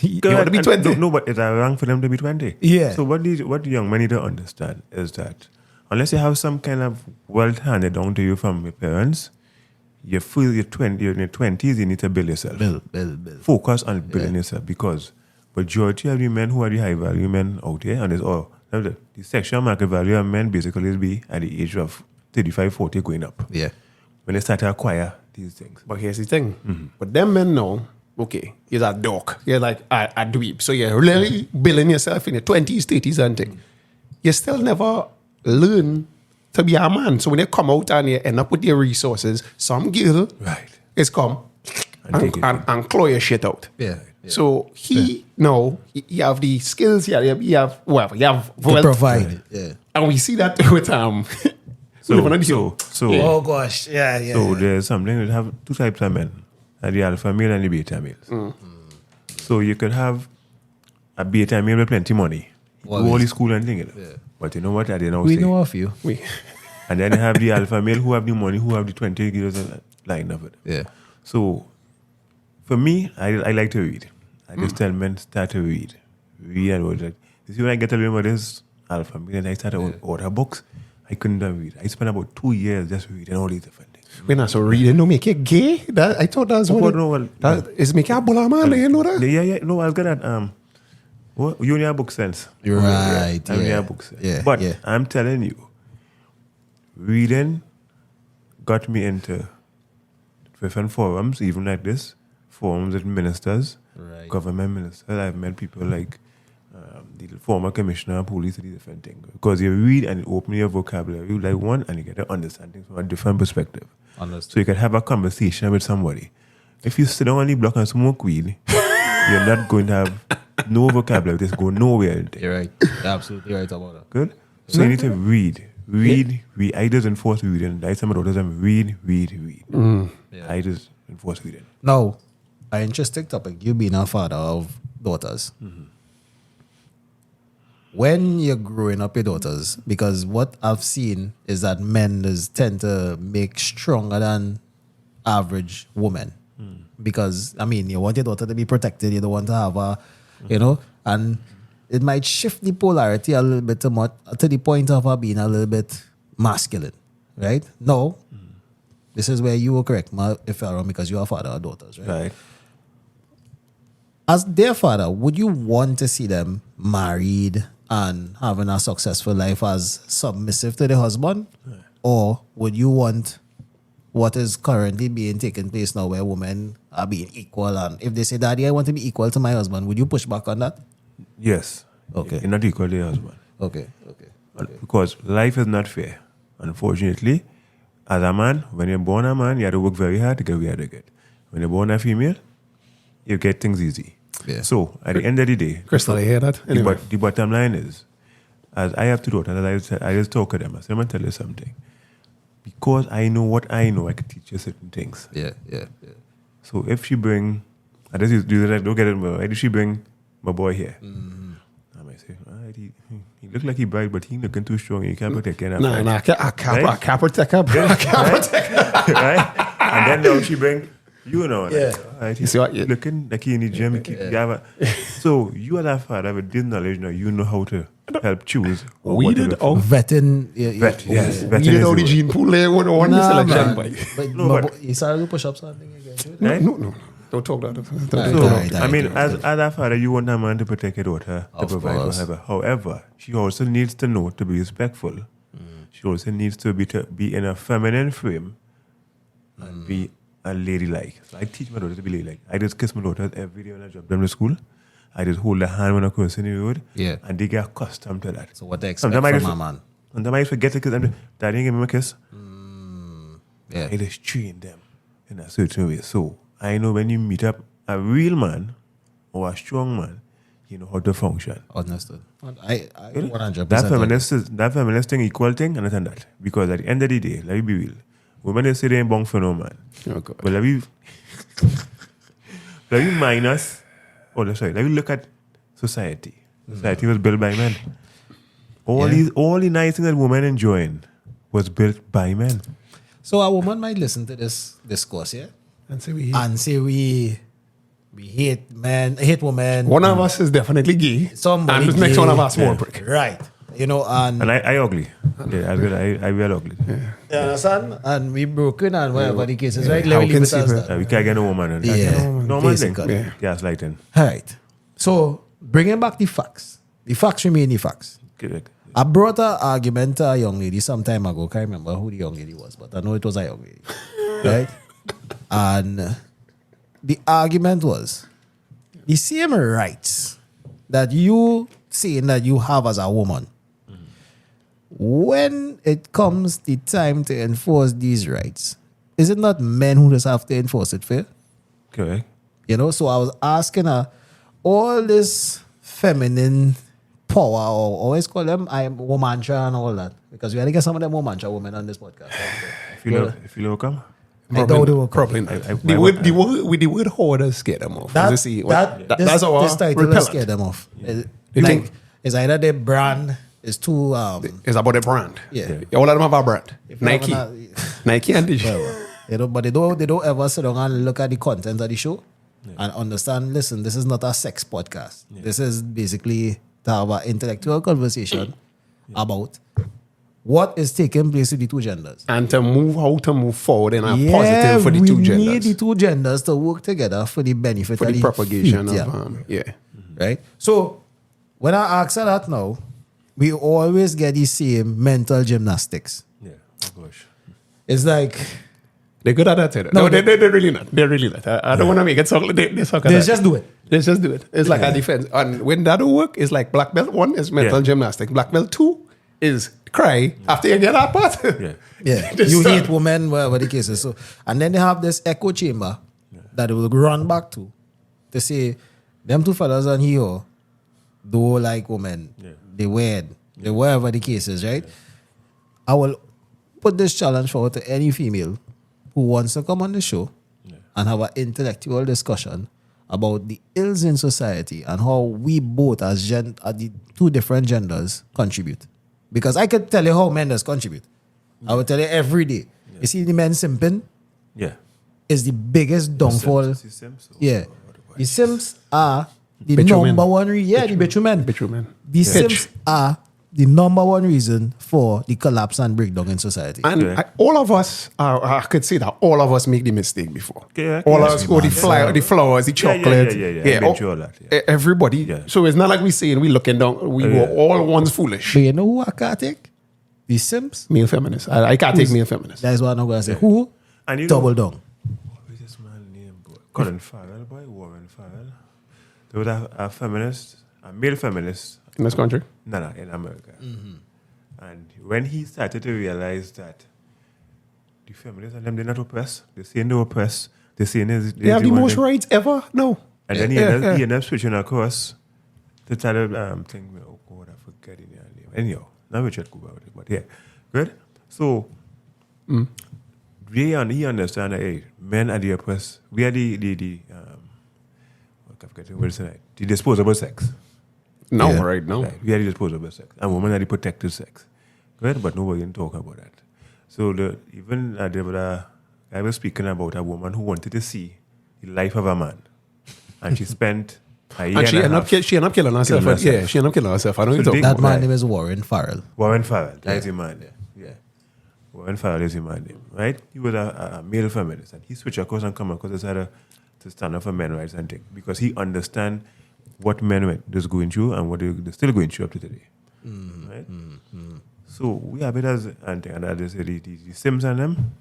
You want to be 20. No, but it's wrong for them to be 20. Yeah. So what the young men need to understand is that unless you have some kind of wealth handed down to you from your parents, you're in your 20s, you need to build yourself. Build. Focus on building yourself, because majority of the men who are the high value men out there, and it's all the sexual market value of men basically is be at the age of 35, 40 going up. Yeah. When they start to acquire these things. But here's the thing. But them men know, okay, you're a dork. You're like a dweeb. So you're really building yourself in your 20s, 30s and thing. You still never learn to be a man. So when you come out and you end up with your resources, some girl is come and claw your shit out. Yeah. So he have the skills, you have whatever, you have To wealth. provide. Yeah. And we see that with Oh gosh. Yeah. So there's something that have two types of men, the alpha male and the beta males. So you could have a beta male with plenty money, do all the school and things. But you know what? I didn't know. We know of you. And then you have the alpha male who have the money, who have the 20 years line of it. Yeah. So for me, I like to read. I just tell men start to read. Read and read. You see, when I get to learn about this alpha male, and I started order books, I couldn't read. I spent about 2 years just reading all these different things. When I saw reading, don't make you gay. I thought that was that is make you a bulla man. You know that? Yeah. No, I was good at you only have book sense. Right. I only have book sense. Yeah. But I'm telling you, reading got me into different forums, even like this, forums with ministers, government ministers. I've met people like the former commissioner of police, these different things. Because you read and open your vocabulary, you like one, and you get to understand things from a different perspective. Understood. So you can have a conversation with somebody. If you sit down on the block and smoke weed, you're not going to have no vocabulary. Just go nowhere. You're right. You're absolutely right about that. Good? So you need to read. Read. I just enforce reading. I tell my daughters, read. I just enforce reading. Now, an interesting topic. You being a father of daughters. When you're growing up your daughters, because what I've seen is that men tend to make stronger than average women. Because, I mean, you want your daughter to be protected, you don't want to have a, and it might shift the polarity a little bit to the point of her being a little bit masculine, right? No, this is where you will correct me if I'm wrong, because you are father of daughters, right? As their father, would you want to see them married and having a successful life as submissive to the husband? Or would you want what is currently being taken place now where women are being equal, and if they say, Daddy, I want to be equal to my husband, would you push back on that? Yes. Okay. You're not equal to your husband. Okay. Because life is not fair. Unfortunately, as a man, when you're born a man, you have to work very hard to get where you get. When you're born a female, you get things easy. Yeah. So at the end of the day, Crystal, I hear that. Anyway. the bottom line is, as I have two daughters, I just talk to them. I say, I'm going to tell you something. Because I know what I know, I can teach you certain things. Yeah. So if she bring, I just do that, don't get it, why did she bring my boy here? I might say, he look like he bright, but he looking too strong. You can't protect him. I can't protect her, bro. I can't protect her. Right? And then now she bring, You see what? looking like he in the gym. So you as a father with this knowledge now, you know how to help choose. We did all Vetting. Vet, yes. we did all the gene pool there. One selection, boy. But you started to push up something again. Right? No. Don't talk that. So, I mean, as a father, you want a man to protect your daughter, to Of provide course. whatever. However, she also needs to know to be respectful. She also needs to be in a feminine frame and be a ladylike. So I teach my daughter to be ladylike. I just kiss my daughters every day when I drop them to school. I just hold their hand when I cross in the road. Yeah. And they get accustomed to that. So what they expect Sometimes from a man. Sometimes I forget to kiss them. Daddy, give me a kiss. Yeah. I just train them in a certain way. So I know when you meet up a real man or a strong man, you know how to function. Understood. I 100%. That feminist thing, equal thing, understand that. Because at the end of the day, let me be real. Women they say they ain't born for no man. Oh, God. But let me minus. Oh, sorry. Let me look at society. Society was built by men. All the nice things that women enjoying was built by men. So a woman might listen to this discourse, yeah, And say we hate men, hate women. one of us is definitely gay. Somebody and the next gay. one of us more prick. Right. You know, and I ugly. Yeah, I real ugly. you understand? And we broken and whatever the case is, right? How Let me leave can it see as that? that. We can't get no woman. Yeah, No man thing. basically. Yeah. Gaslighting. All right. So bringing back the facts. The facts remain the facts. Correct. I brought an argument to a young lady some time ago. Can't remember who the young lady was, but I know it was a young lady. Right? And the argument was the same rights that you saying that you have as a woman. When it comes the time to enforce these rights, is it not men who just have to enforce it, fair? Correct. You know, so I was asking her, all this feminine power, or always call them womantra and all that, because we had to get some of them womantra women on this podcast. If you look come. I doubt they will come. Probably not. The word hoarder scare them off. That's That's our this title will repellent. scare them off. You Like, think- it's either their brand is too It's about a brand. Yeah. All of them have a brand. If you Nike. have Nike and Dish. but they don't ever sit down and look at the content of the show and understand, listen, this is not a sex podcast. This is basically to have an intellectual conversation about what is taking place with the two genders. And how to move forward in a positive for the two we need genders. the two genders to work together for the benefit For of the propagation youth, of, right? So when I ask her that now, we always get the same mental gymnastics. Yeah. Oh gosh. It's like They're good at that. Too. No, No, they're really not. They're really not. I don't want to make it so. They suck at they that. just do it. Let's just do it. It's like a defense. And when that don't work, it's like black belt 1 is mental Yeah. gymnastics. Black belt 2 is cry after you get that part. Yeah. Yeah, Just you stop. hate women, whatever the case is. So, and then they have this echo chamber that they will run back to say, them two fellas on here do like women. Yeah. They weird. They whatever the case is, right? I will put this challenge forward to any female who wants to come on the show and have an intellectual discussion about the ills in society and how we both as the two different genders contribute. Because I could tell you how men does contribute. I will tell you every day. You see the men simping Yeah. is the biggest downfall. Systems, Yeah. The Sims are the Bitumen. number one reason. Yeah, the bitumen. Bitumen. The Sims are the number one reason for the collapse and breakdown in society. And Yeah. all of us, I could say that all of us make the mistake before. Yeah, all of yes, us go the flowers, the chocolate. Yeah. I've been through all that, yeah. Everybody. Yeah. So it's not like we saying we looking down. We were all ones foolish. But you know who I can't take? The Sims. Male feminists. I can't take male feminists. That is what I'm going to say. Who? And you Double know, down. what is this man name, boy? Colin Farrell, boy? Warren Farrell. There was a feminist, a male feminist. In this country. No, in America. And when he started to realize that the feminists and them, they're not oppressed. They're saying they're oppressed. They're saying They have the most rights ever? No. And then he ended up switching across to try to think, oh God, I forget his name. Anyhow, not Richard Cooper, but yeah. Good? So, he understand that, hey, men are the oppressed. We are the I'm forgetting what it's like. The disposable sex. No, Yeah. right? No. Right. We are the disposable sex. And women are the protected sex. Right? But nobody can talk about that. So I was speaking about a woman who wanted to see the life of a man. And she spent a year And she and a ended half. up killing herself. Killing herself. Yeah, she ended up killing herself. I don't So know. big- That man Right. name is Warren Farrell. Warren Farrell. That's the man there. Yeah. Warren Farrell is the man name. Right? He was a male feminist. And he switched across and come across to stand up for men's rights and things. Because he understands what men were just going through and what they're still going through up to today. Right? So we are better as and that is the Sims and them.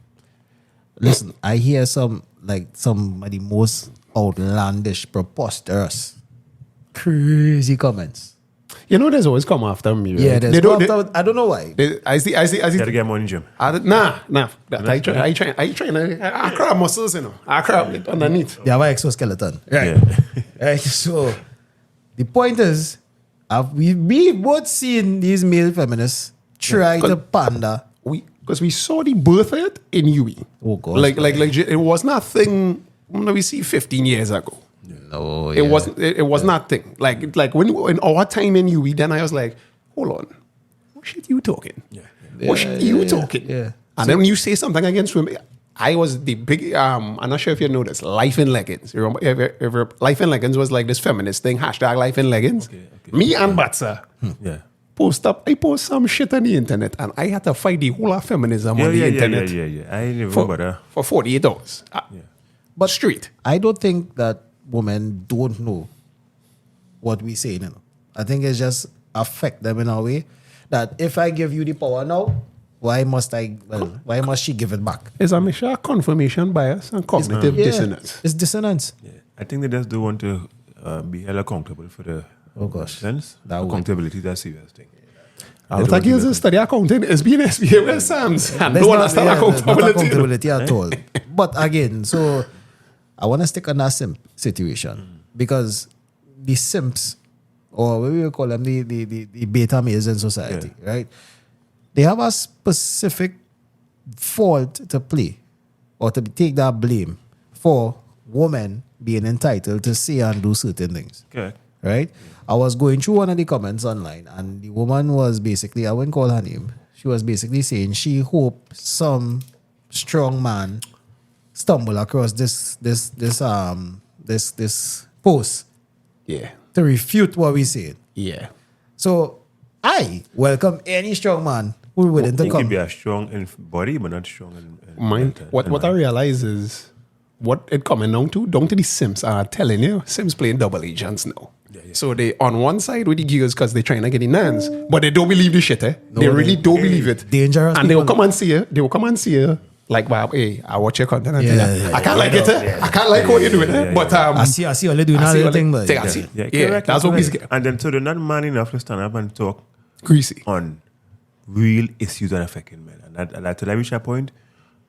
Listen, I hear some of the most outlandish, preposterous, crazy comments. You know, there's always come after me. Right? Yeah, They don't. I don't know why. I see. You gotta get money, Jim. Nah. I trying to crab muscles, you know. I crab it underneath. They have an exoskeleton. Right. Yeah. Right. So the point is, we both seen these male feminists try to pander because we saw the birth of it in UE. Oh, God. Like it was not a thing when we see 15 years ago. No, It wasn't. It was not thing. Like when in our time in UE, then I was like, hold on, what shit you talking? What shit you talking? Yeah. And then when you say something against women, I was the big. I'm not sure if you know this. Life in leggings. You remember? Ever Life in leggings was like this feminist thing. # Life in leggings. Okay. Me and Batsa Yeah. I post some shit on the internet, and I had to fight the whole of feminism on the internet I remember that. for 48 hours. But straight. I don't think that women don't know what we say, you know. I think it's just affect them in a way that if I give you the power now, why must she give it back? It's a mixture of confirmation bias and cognitive dissonance. It's dissonance. Yeah. I think they just don't want to be held accountable for the sense. That would- Accountability, that's a serious thing. A lot of girls that study accounting is being SBA with Sam's and don't understand Not accountability. at all. But again, so I want to stick on that simp situation because the simps, or what we will call them, the beta males in society, right? They have a specific fault to play or to take that blame for women being entitled to say and do certain things. Correct. Right? I was going through one of the comments online, and the woman was basically, I wouldn't call her name, she was basically saying she hoped some strong man stumble across this post Yeah. to refute what we said. Yeah. So I welcome any strong man who willing to He could come. be a strong in body, but not strong in Mind. What I realize is what it coming down to the Sims are telling you. Sims playing double agents now. So they on one side with the girls because they're trying to get the nans, but they don't believe the shit. They really don't believe it. Dangerous And they will people. come and see you. They will come and see you. Like, Bob, hey, I watch your content. And Yeah, tell you, yeah, I can't like it. I can't like what you're doing. But I see all they doing I see another all thing, they- but Take a seat. Yeah, Yeah, correct, that's what we correct. get. And then so they're not man enough to stand up and talk Greasy. on real issues that affecting men. And until I reach that point,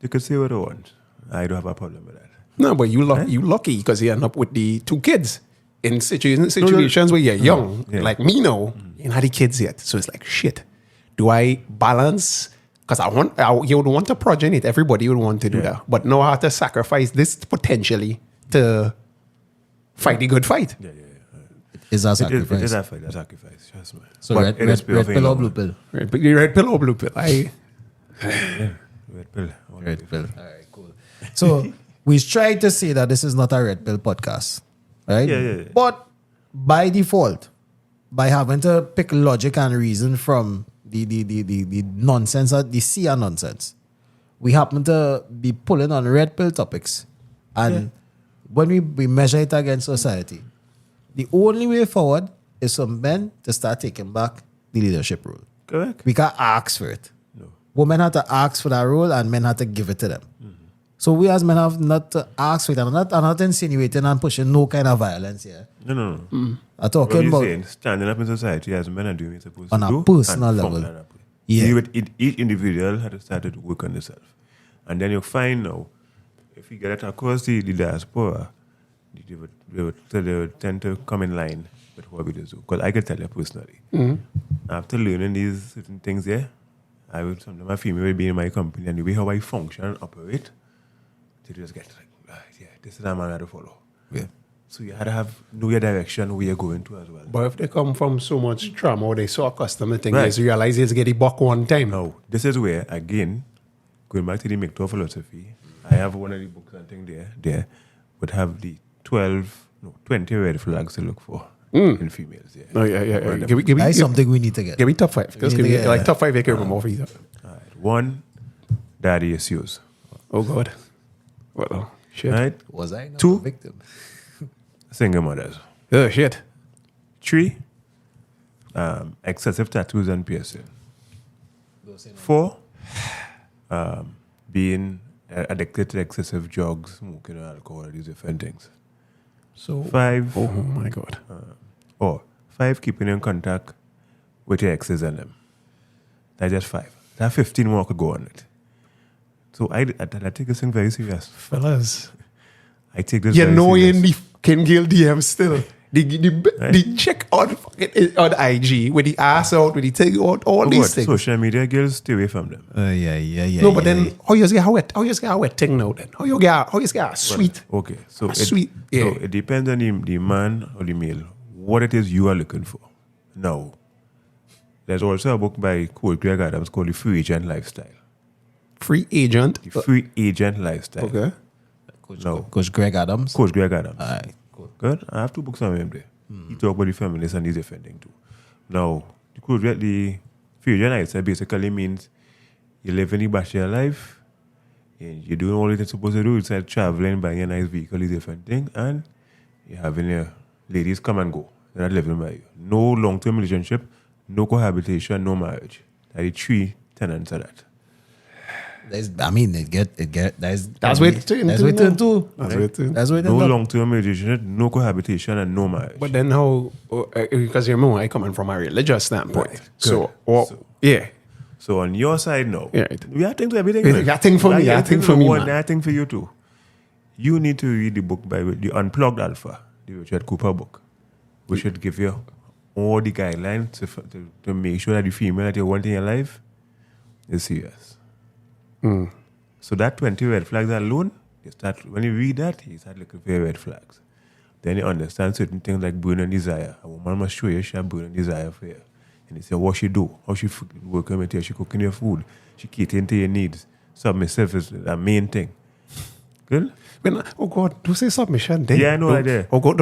they could say what they want. I don't have a problem with that. No, but you lucky because you end up with the 2 kids in situations where you're young, Yeah. like me now, you had the kids yet. So it's like, shit, do I balance? Because you would want to progenate. Everybody would want to do that. But know how to sacrifice this potentially to fight the good fight. Yeah. it's a It sacrifice. is a sacrifice, trust me. So But red it is pill or pure blue thing. pill? Right, but the red pill or blue pill? Red pill. Red pill. All right, cool. So we tried to say that this is not a red pill podcast, right? Yeah. But by default, by having to pick logic and reason from the nonsense, the sea nonsense, we happen to be pulling on red pill topics. And when we measure it against society, the only way forward is for men to start taking back the leadership role. Correct. We can't ask for it. No. Women had to ask for that role and men had to give it to them. So we as men have not to ask for it. I'm not insinuating and pushing no kind of violence here. No. I'm What talking you're about saying, standing up in society as men are doing what you're supposed On to a do. personal and level. function that way. Yeah. Each individual had to start to work on themselves. And then you find now, if you get it across the diaspora, they would tend to come in line with what we do. Because I can tell you personally, after learning these certain things here, sometimes my female will be in my company and the way how I function and operate, they just get like, this is a man I have to follow. Yeah. So you had to know your direction, where you're going to as well. But if they come from so much trauma or they so accustomed to things, Right. they realize it's getting buck one time. Now, this is where, again, going back to the MGTOW philosophy, I have one of the books I think there would have the 20 red flags to look for in females. Yeah. Oh, yeah. Right. Give That's me something we need to get. give me top 5. Just give me like top 5 you can remember. All right. 1, daddy issues. Oh God. Well, shit. Right? Was I not 2, a victim? single mothers. Oh shit. 3, excessive tattoos and piercing. 4, being addicted to excessive drugs, smoking, and alcohol, these different things. So 5, Oh my God. 5, keeping in contact with your exes and them. That's just 5. There are 15 more could go on it. So I take this thing very serious. Fellas. I take this You very know you're serious. in the fucking girl DM still. The chick on IG with the ass out, with the thing out, all these things. Social media girls, stay away from them. No, but then how you get how wet thing now then? How you get a sweet? Okay, so Sweet, yeah. So it depends on the man or the male, what it is you are looking for. Now, there's also a book by Coach Greg Adams called The Free Agent Lifestyle. Free agent. The Free Agent Lifestyle. Okay. Coach Greg Adams. Coach Greg Adams. All right, cool. Good. I have 2 books on him there. He talk about the feminists and these different things too. Now, the Free Agent Lifestyle basically means you live in the bachelor life and you're doing all that you're supposed to do. It's like traveling, buying a nice vehicle, these different things, and you're having your ladies come and go. They're not living by you. No long-term relationship, no cohabitation, no marriage. That is 3 tenets of that. That's where it turned to. No long-term relationship, no cohabitation, and no marriage. But then how? Because you remember I coming from a religious standpoint. Right. So, yeah. So on your side now, Right. we are thing to everything. Yeah, that thing for me, that thing for me, man. That thing for you too. You need to read the book by the Unplugged Alpha, the Richard Cooper book, which should give you all the guidelines to make sure that the female that you want in your life is serious. So that 20 red flags alone, when you read that, you start looking for your red flags. Then you understand certain things like burning desire. A woman must show you she has burning desire for you. And you say what she do, how she working with you, she cooking your food, she catering to your needs. Submissive is the main thing. Good? Oh God, do say submission. Yeah, I know idea. Oh God,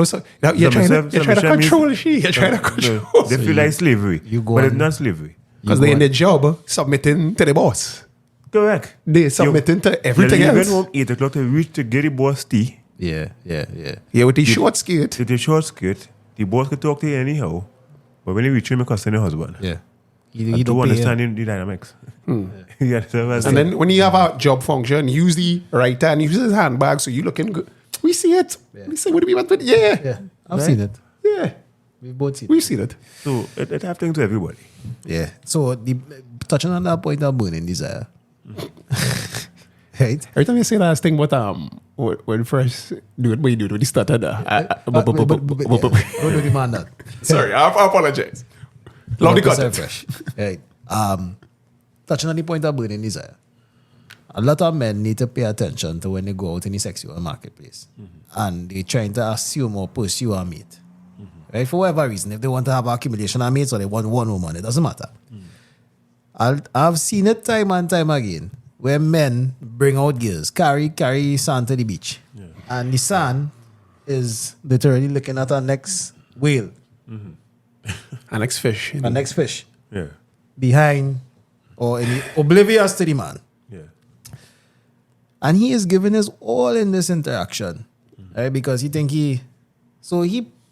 you're trying to control she. You're trying to control. They feel like slavery, but it's not slavery. Because they're in the job submitting to the boss. Correct. They're submitting to everything you're else. leaving home 8 o'clock to reach to get the boss tea. Yeah. Yeah, with the short skirt. With the short skirt, the boss can talk to you anyhow. But when you reach him, you can send your husband. Yeah. You don't understand the dynamics. And then when you have a job function, use the right hand, use his handbag, so you looking good. We see it. Yeah. We see what we want with. Yeah. Yeah. I've seen it. Yeah. We've both seen it. We've seen it. So it happens to everybody. Yeah. So touching on that point of burning desire. Right? Every time you say that thing, when first do it, what you do when you started. Don't do the man that. Sorry, I apologize. Love the content. Fresh. Right. Touching on the point of burning desire. A lot of men need to pay attention to when they go out in the sexual marketplace. And they're trying to assume or pursue a mate. Right? For whatever reason. If they want to have accumulation of mates or they want one woman, it doesn't matter. I've seen it time and time again where men bring out girls, carry sand to the beach. Yeah. And the sand is literally looking at our next whale. Our next fish. Our next fish. Yeah. Behind or oblivious to the man. Yeah. And he is giving us all in this interaction. Right? Because he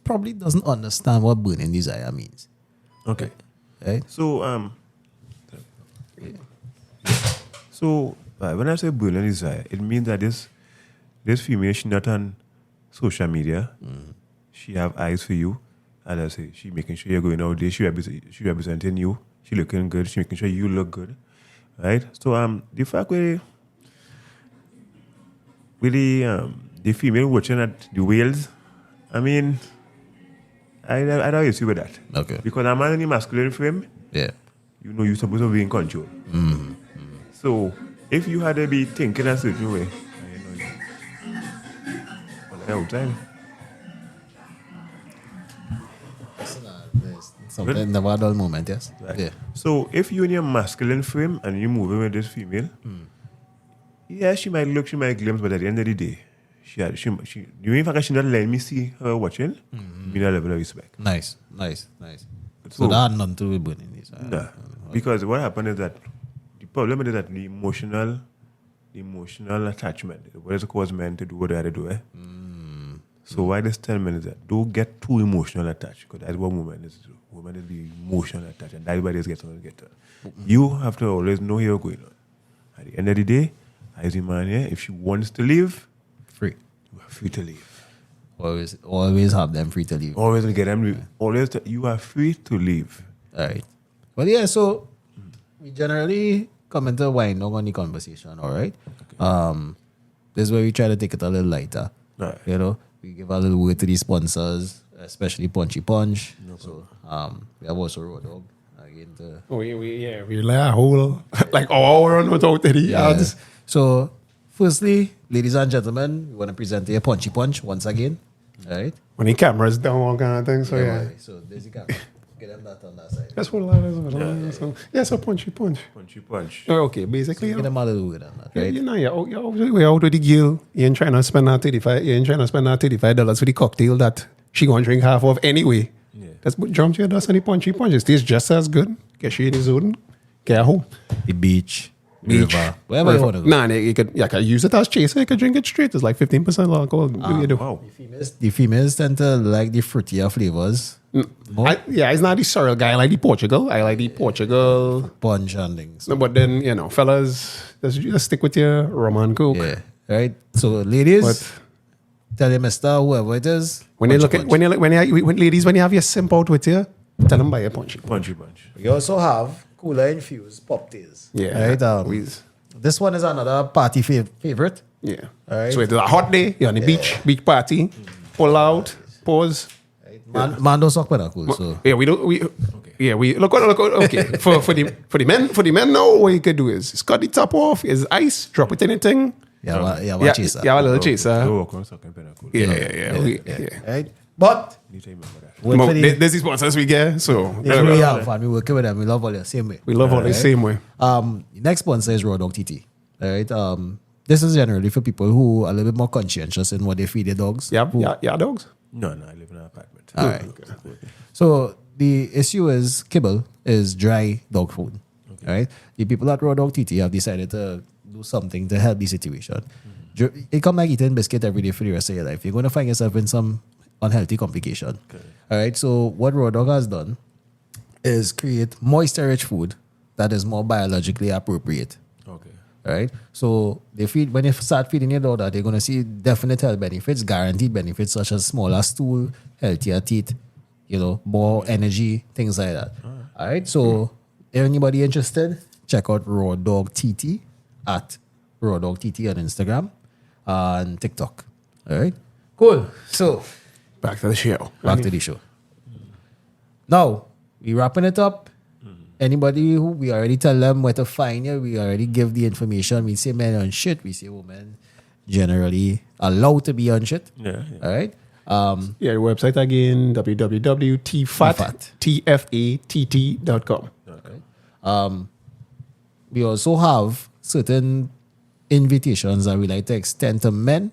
probably doesn't understand what burning desire means. Okay. Right? So when I say burning desire, it means that this female, she's not on social media. She have eyes for you. And I say, she making sure you're going out there. She representing you. She looking good. She making sure you look good. Right? So the fact where the female watching at the whales, I mean, I don't issue with that. Okay. Because I'm in the masculine frame. Yeah. You know you're supposed to be in control. So if you had to be thinking a certain way, outside. Something never dull moment, yes? Right. Yeah. So if you're in your masculine frame and you're moving with this female, yeah, she might glimpse, but at the end of the day, in fact, she not letting me see her watching, me that level of respect. Nice. So that had nothing to do with burning this. Nah. Because what happened is that the problem is that the emotional attachment, what is cause men to do what they had to do. So why this 10 minutes that don't get too emotional attached, because that's what women is. Women is the emotional attached, and that's why they get on. You have to always know you're going on. At the end of the day, as a man here, if she wants to leave, free. You are free to leave. Always have them free to leave. Always get them. You are free to leave. All right. Well, yeah. So we generally come into wind down on the conversation. All right. Okay. This is where we try to take it a little lighter. Right. You know, we give a little word to the sponsors. especially Punchy Punch. So we have also Raw Dog. Again, we lay a whole like hour on without the ads. So, firstly, ladies and gentlemen, we want to present here Punchy Punch once again. Right? When the camera's down, all kind of thing. So yeah. So there's the camera. Get them that on that side. That's what that is. So Punchy Punch. Punchy punch. Oh, okay, basically. Get them a little bit on that, right? You're out with the girl. You ain't trying to spend that $35 for the cocktail that she gonna drink half of anyway. Yeah. That's what jump to your dust and the Punchy Punch. It tastes just as good. Get she in the zone. Get home. The beach. River. Wherever you want to go. Nah, you could use it as chaser. You could drink it straight. It's like 15% alcohol. You do. Wow. The females tend to like the fruitier flavors. It's not the sorrel guy. I like the Portugal. Punch and things. No, but then, fellas, just stick with your rum and coke. Yeah. Right? So, ladies, tell your mister, whoever it is. When you have your simp out with you, tell them buy a Punchy. Punchy punch. We also have cooler infused pop teas. Yeah. Right? This one is another party favorite. Yeah. All right. So it's a hot day, you're on the beach party, pull out, pause. Man don't suck with that cool. So Yeah, we don't. We look. Okay, for the men, now what you could do is cut the top off. Is ice, drop it in a thing. chaser. Yeah, a little chaser. Yeah. Right. But there's the sponsors we get, so we have fun. We working with them. We love all the same way. we love all the same way. The next sponsor is Raw Dog TT. All right. This is generally for people who are a little bit more conscientious in what they feed their dogs. Yeah, dogs. No, I live in an apartment. All right. So the issue is kibble is dry dog food. Okay. Right. The people at Raw Dog TT have decided to do something to help the situation. It come like eating biscuit every day for the rest of your life. You're going to find yourself in some unhealthy complication. Okay. All right. So what Raw Dog has done is create moisture-rich food that is more biologically appropriate. Okay. All right. So when you start feeding your dog that, they're going to see definite health benefits, guaranteed benefits such as smaller stool, healthier teeth, more energy, things like that. All right. So if anybody interested, check out Raw Dog TT at Raw Dog TT on Instagram and TikTok. All right. Cool. So Back to the show. Now, we wrapping it up. Anybody who we already tell them where to find you, we already give the information. We say men on shit, we say women generally allowed to be on shit. Yeah. All right. Your website again, www.tfatt.com. Okay. We also have certain invitations that we like to extend to men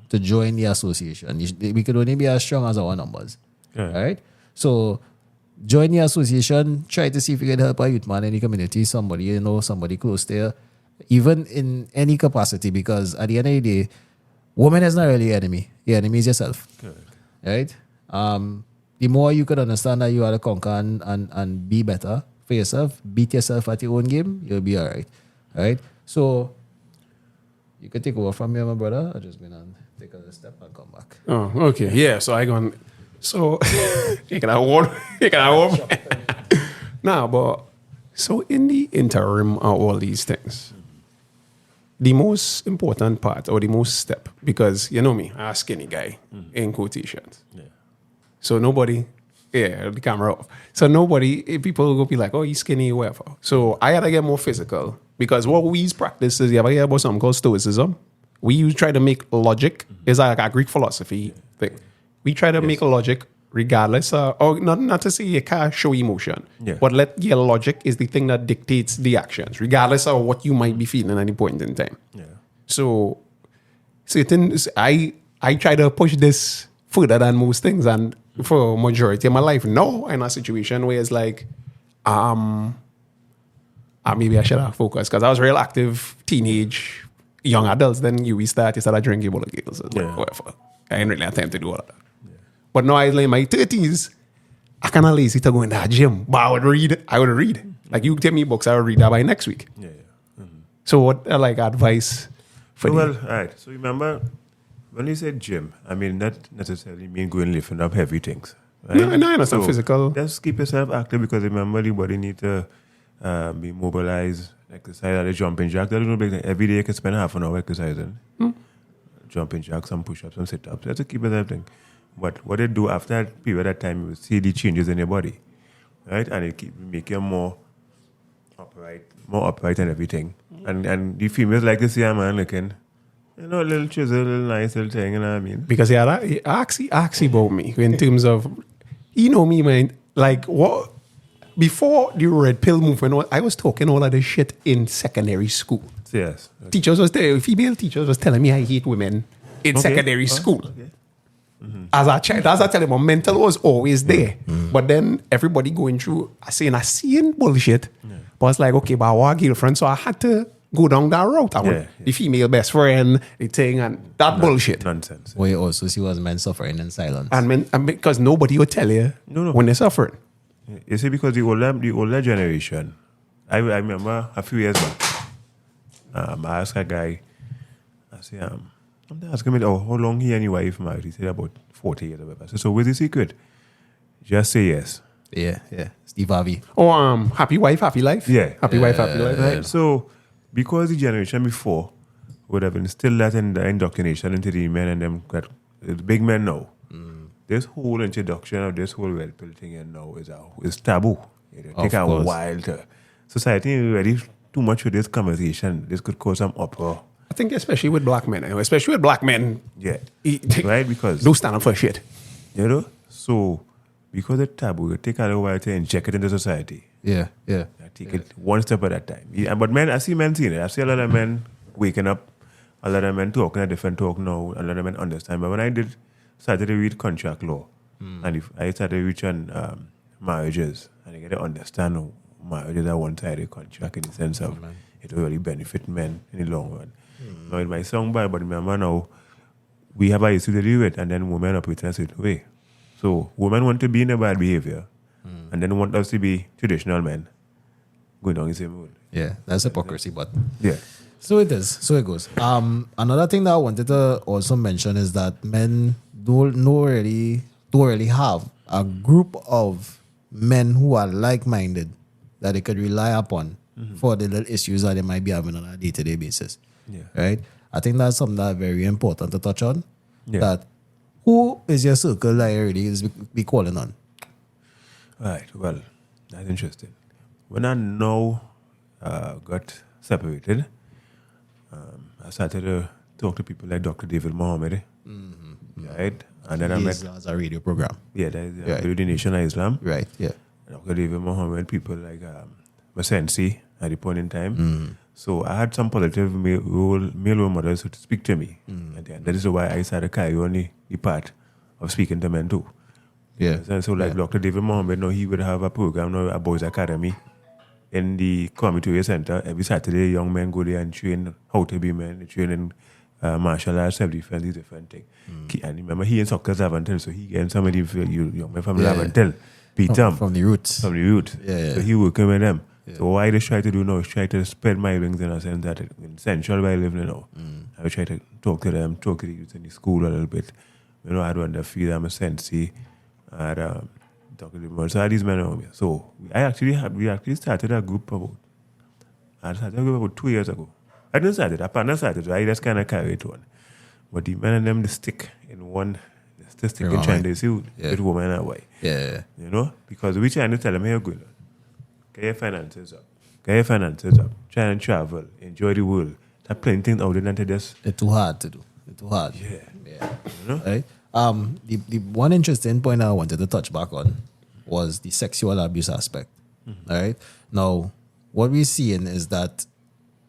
to join the association. We could only be as strong as our numbers. Yeah. All right. So join the association. Try to see if you can help a youth man in the community, somebody somebody close there, even in any capacity. Because at the end of the day, woman is not really the enemy. The enemy is yourself. Correct. Right. The more you could understand that you are to conquer and be better for yourself, beat yourself at your own game, you'll be all right. All right. So you can take over from me, my brother. I'm just gonna take a step and come back. Oh, okay. Yeah, so you can have one. But so in the interim of all these things, the most important part or the most step, because you know me, I'm a skinny guy in quotations. Yeah. So nobody, the camera off. So people will be like, oh, he's skinny, whatever. So I had to get more physical because what we practice is, you ever hear about something called stoicism? We try to make logic, is like a Greek philosophy thing. We try to make logic regardless, or not to say you can't show emotion, but let your logic is the thing that dictates the actions, regardless of what you might be feeling at any point in time. Yeah. So I try to push this further than most things, and for majority of my life now, I'm in a situation where it's like, maybe I should have focused, because I was real active teenage, young adults. Then you started drinking bowl of girls, whatever. I didn't really have time to do all of that. But now I'm in my 30s, I kind of lazy to go in that gym. But I would read. Like you tell me books, I would read that by next week. Yeah. So what advice for all right. So remember, when you said gym, I mean not necessarily mean going lifting up heavy things. Right? No, it's not physical. Just keep yourself active, because remember the body need to be mobilized, exercise at a jumping jack. That is no big thing. Every day you can spend half an hour exercising. Jumping jack, some push-ups, some sit-ups. That's a keep yourself thing. But what they do after that period of time, you see the changes in your body, right? And it make you more upright and everything. And the females like to see a man looking, a little chisel, a little nice little thing, you know what I mean? Because he asks about me in terms of, me, man, like what, before the red pill movement, I was talking all of this shit in secondary school. Yes. Okay. Female teachers was telling me I hate women in secondary school. Okay. As a child, as I tell them, my mental was always there. But then everybody going through, seeing bullshit. But it's like, okay, but I want a girlfriend, so I had to go down that route. I want the female best friend, the thing, and that bullshit. Nonsense. Where you also see was men suffering in silence. And because nobody will tell you when they're suffering. You see, because the older generation, I remember a few years back, I asked a guy, I said, I'm asking him, how long he and your wife married? He said about 40 years or whatever. I said, so what's the secret? Just say yes. Yeah. Steve Harvey. Happy wife, happy life? Yeah. Happy wife, happy life. Right. So, because the generation before would have instilled that in the indoctrination into the men and them, the big men now, this whole introduction of this whole red pill thing and now is taboo. It take a while to society is ready too much for this conversation. This could cause some uproar. I think especially with black men. Yeah. Right? Because don't stand up for shit. So because it's taboo, it take a little while to inject it into society. Yeah. I take it one step at a time. Yeah, but men, I see men seeing it. I see a lot of men waking up, a lot of men talking a different talk now, a lot of men understand. But when I started to read contract law, and if I started to reach on marriages, and I get to understand marriages are one-sided contract in the sense of it will really benefit men in the long run. Now it might sound bad, but remember now, we have a issue to deal with, and then women operate in a certain way. So women want to be in a bad behavior, and then want us to be traditional men going down the same road. Yeah, that's hypocrisy, but yeah. So it is. So it goes. Another thing that I wanted to also mention is that men don't really have a group of men who are like-minded that they could rely upon for the little issues that they might be having on a day-to-day basis. Yeah. Right? I think that's something that's very important to touch on. Yeah. That who is your circle that you really is be calling on? Right. Well, that's interesting. When I now got separated, I started to talk to people like Dr. David Mohammed. Right? And then I met... As a radio program. Yeah, that is the Nation of Islam. Right, yeah. Dr. David Mohammed, people like Masensi at the point in time. So I had some positive male role models to speak to me. And that is why I started carry on the part of speaking to men too. Yeah. And so like Dr. David Mohammed, he would have a program, a boys academy in the community center. Every Saturday, young men go there and train how to be men, train in martial arts, self-defense, these different things. And remember, he in soccer Lavantel, so he getting some of the young men from Lavantel, beat them. From the roots. From the root. Yeah. So he working with them. Yeah. So what I just try to do now is try to spread my wings in a sense that in Central where I live now. I will try to talk to them, talk to the youth in the school a little bit. I don't want to feel I'm a sensei. And talk to them. So these men around me. So we actually started a group about 2 years ago. I didn't start it. A partner started, so I just kind of carry it on. But the men and them, they stick in one, they stick in trying to see with women and why. Yeah. Because we trying to tell them, hey, good. Get your finances up. Try and travel. Enjoy the world. There are plenty things out there that just... It's too hard to do. It's too hard. Yeah. Right? The one interesting point I wanted to touch back on was the sexual abuse aspect. All right? Now, what we're seeing is that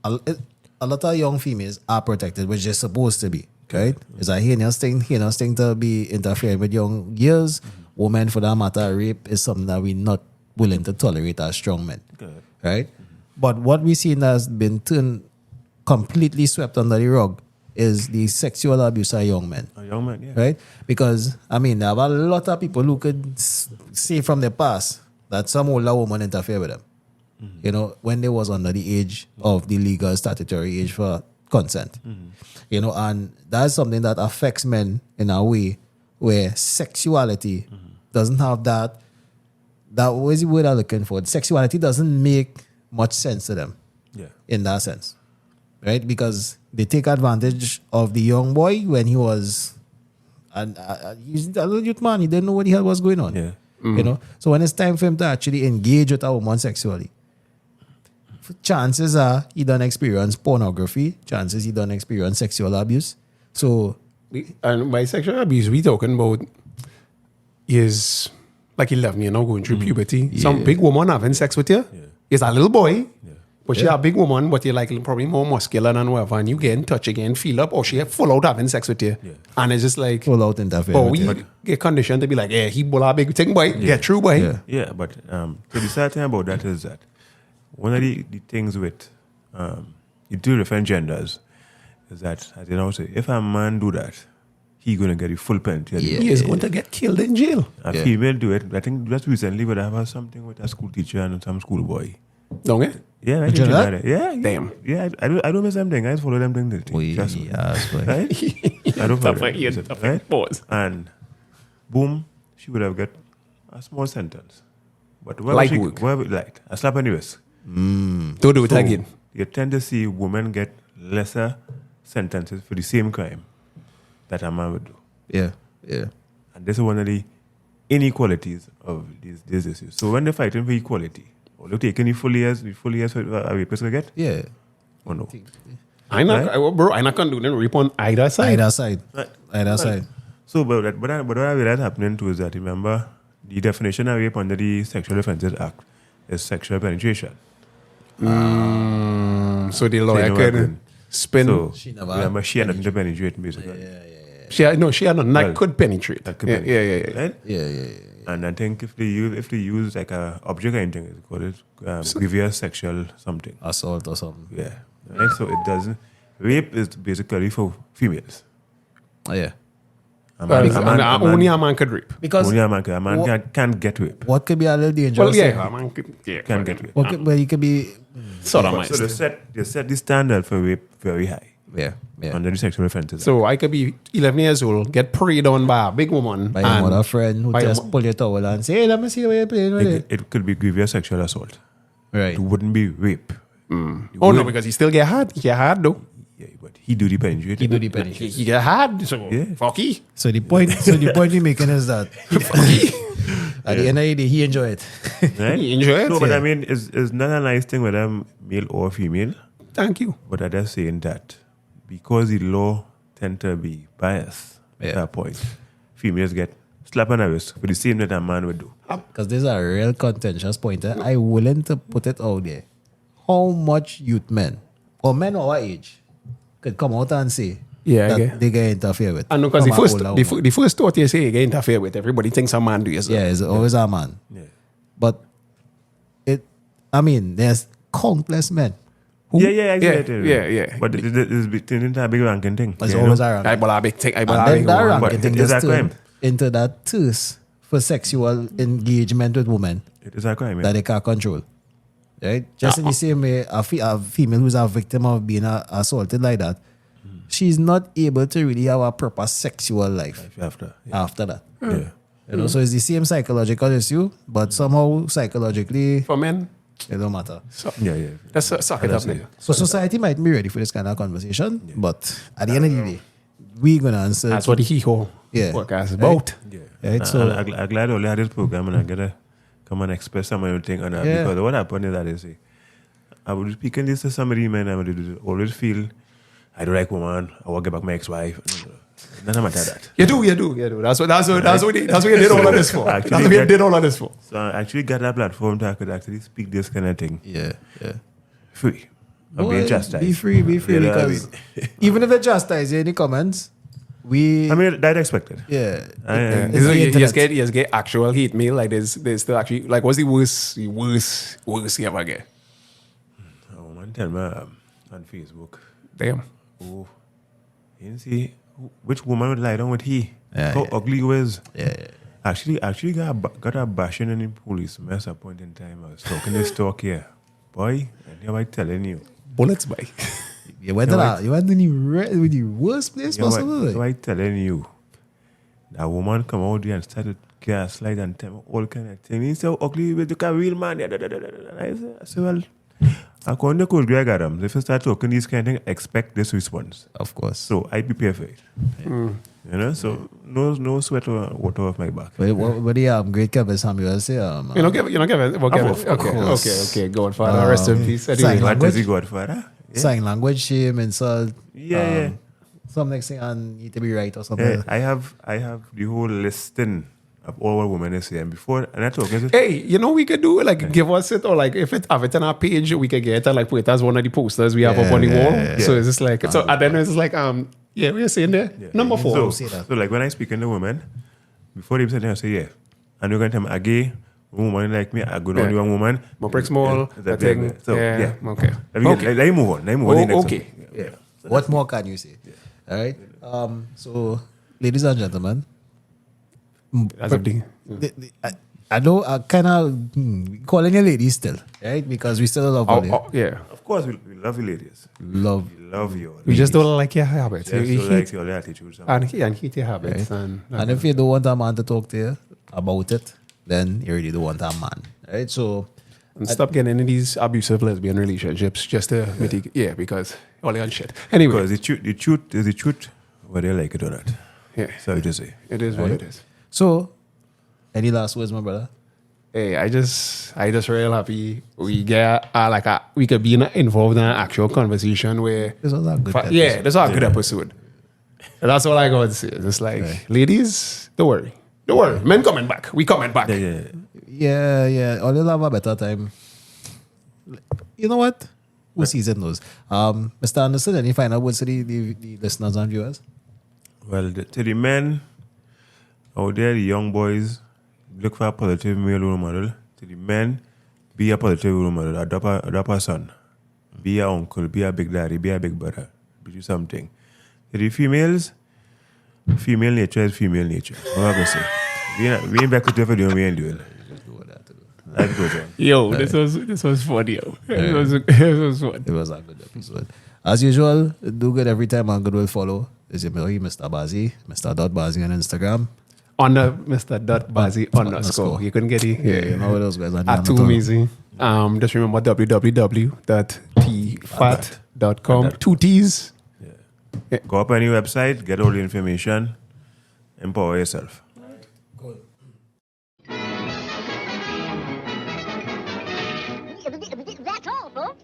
a lot of young females are protected, which they're supposed to be. Right? It's a heinous thing to be interfering with young girls. Women, for that matter, rape is something that we're not willing to tolerate as strong men. Right? But what we see has been turned completely swept under the rug is the sexual abuse of young men. Young men, yeah. Right? Because, there are a lot of people who could say from the past that some older woman interfere with them. When they was under the age of the legal statutory age for consent. And that's something that affects men in a way where sexuality doesn't have that what is the word I'm looking for? Sexuality doesn't make much sense to them. Yeah. In that sense. Right? Because they take advantage of the young boy when he was And he's a little youth man. He didn't know what the hell was going on. Yeah. You know? So when it's time for him to actually engage with a woman sexually, chances are he don't experience pornography. Chances he don't experience sexual abuse. So... And by sexual abuse, we talking about is like 11, you know, going through puberty. Some big woman having sex with you. Is a little boy. But she a big woman, but you're like probably more muscular than whatever, and you get in touch again, feel up, or she full out having sex with you. Yeah. And it's just like, full out interfere. oh, we get conditioned to be like, yeah, he bull a big thing, boy, get through, boy. Yeah. Yeah, but the sad thing about that is that one of the things with the two different genders is that, as you know, say, if a man do that, he gonna get a full penalty. He is going to get killed in jail. A female do it. I think just recently, but I have something with a school teacher and some schoolboy. Don't it? Yeah, I you think know about that? it. Yeah, Damn. Yeah, I don't miss them thing. I just follow them thing. Trust me. Right? I don't follow them. Right? Pause. And boom, she would have got a small sentence. But Light work. Light. A slap on the wrist. Don't do it again. You tend to see women get lesser sentences for the same crime that a man would do. Yeah, yeah. And this is one of the inequalities of these issues. So when they're fighting for equality, or they're taking the full years for a rapist to get, Yeah. or no? I'm not condoning rape on either side. Either side. Either side. So, but what I realized happening too is that, remember, the definition of rape under the Sexual Offences Act is sexual penetration. So the lawyer could spin. So, She never remember, she had nothing to penetrate, basically. She had nothing that could penetrate. That could Yeah, penetrate, yeah. right? Yeah. And I think if they use like a object or anything, it's called it grievous sexual something. Assault or something. Yeah. Right? So it doesn't. Rape is basically for females. Oh, yeah. Only a man could rape. Because Only a man can't get rape. what could be a little dangerous? Well, yeah, a man could. Yeah, Can't get rape. Well, you could be. sort of So they set the standard for rape very high Yeah. under the Sexual Offences Act. So I could be 11 years old, get preyed on by a big woman. By your mother friend who by your just pull your towel and say, hey, let me see what you're playing with it. It could be grievous sexual assault. Right. It wouldn't be rape. Oh no, because he still get hard. He get hard though. Yeah, but he do the penetrating. He do the penetration. He get hard. So Yeah. fucky. So the point you're making is that at the end of the day, he enjoy it. Right? He enjoy it. No, but Yeah. I mean, it's not a nice thing whether male or female. Thank you. But I'm just saying that because the law tend to be biased at that point, females get slap on the wrist for the same that a man would do. Because this is a real contentious point. I'm willing to put it out there. How much youth men, or men of our age, could come out and say that they get interfered with? And because from a older woman? the first thought you say you get interfered with, everybody thinks a man do yourself. Yeah, it's always a man. Yeah. But there's countless men. Yeah. But it's a big ranking thing. It's you always know? a ranking. I bought a big thing. I And bought a then big that one. ranking But thing it is just a turned crime. into that thirst for sexual engagement with women It is a crime. that they can't control. Right? Just in the same way, a female who's a victim of being assaulted like that, she's not able to really have a proper sexual life After. after that. Yeah. You know, so it's the same psychological issue, but somehow psychologically, For men, it don't matter. Yeah. let's suck it up now. So society might be ready for this kind of conversation, but at the end of the day, we're gonna answer. That's what the Hiko podcast is about. Yeah. Right, so- I'm glad I had this program and I gotta come and express some of your thing on that. Yeah. Because what happened is that I say, I would speaking this to somebody, man, I would always feel I don't like woman, I want to get back my ex-wife. Nothing matter that. You do. That's what you did all of this for. That's what you did all of this for. So I actually got that platform that I could actually speak this kind of thing Yeah. free. Of being chastised. Be free, You know what I because mean? even if they chastise you in the comments, I mean, that's expected. yeah. And It's the You internet. just get actual hate mail. Like there's still actually like what's the worst you ever get? a woman tell me on Facebook, Damn. oh, you see which woman would lie down with he? Yeah, How yeah. ugly he was. Yeah. Actually got a bashing in the police mess at a point in time. I was talking this talk here. Boy, and I'm telling you. Bullets by. You went in the worst place possible. So I telling you, that woman come out there and started gaslight and tell me all kind of things. He said, ugly, but look a real man. I said, well, according to Coach Greg Adams, if you start talking these kind of things, expect this response. Of course. So I prepare for it. You know, so no sweat or water off my back. What do you great Kevin Samuel say? You know, Kevin. Well, Kevin. Of course. Okay. Godfather, rest in peace. sign Anyway, What language? is he Godfather? Yeah. Sign language, shame, insult. Yeah. Some next thing and need to be right or Yeah, something. I have the whole listing of all what women are saying before, and I talk. hey, you know, we could do like give us it, or like if it have it on our page, we could get it and like put it as one of the posters we have up on the wall. So it's just like so. And then it's like yeah, we're saying there number 4. So, say that. so like when I speak in the women, before they say, I say yeah, and you're going to tell me a gay woman like me, a good one young woman. My prick small, Yeah, that thing. So Yeah, okay. Let me move on. Let me move on. Oh, okay. Yeah. What more can you say? All right. So, ladies and gentlemen, That's a thing. I know I kind of calling you ladies still, right? Because we still love all you. Yeah. Of course, we love you, ladies. Love. We love you. We just don't like your habits. Just You don't like your attitude. and hate your habits. And And if you don't want a man to talk to you about it, then you really don't want a man, right? So, stop getting into these abusive lesbian relationships just to mitigate. Yeah, because all the shit. Anyway, Because the truth is the truth, whether you like it or not. yeah, So to say. it is what it is. so any last words, my brother? Hey, I just real happy we get we could be involved in an actual conversation where This was a good episode. yeah, this was a good episode. And that's all I got to say. It's like, ladies, don't worry, men coming back. We coming back. Yeah. All you'll have a better time. You know what? Who sees it knows. Mr. Anderson, any final words to the listeners and viewers? Well, to the men out there, the young boys, look for a positive male role model. To the men, be a positive role model. Adopt a son. Be a uncle. Be a big daddy. Be a big brother. Do something. To the females, female nature is female nature. What am I going to say? We ain't back to for doing what we ain't doing. That's good. Yo, this was funny. Yo. It was fun. It was a good episode. As usual, do good every time and good will follow. Is your Mr. Bazi, Mr. Bazi on Instagram. On the Mr. Bazi _. You couldn't get it. Yeah, you know what those guys are At too amazing. Just remember www.tfat.com. 2 T's. Go up on your website, get all the information, empower yourself. That's all, folks.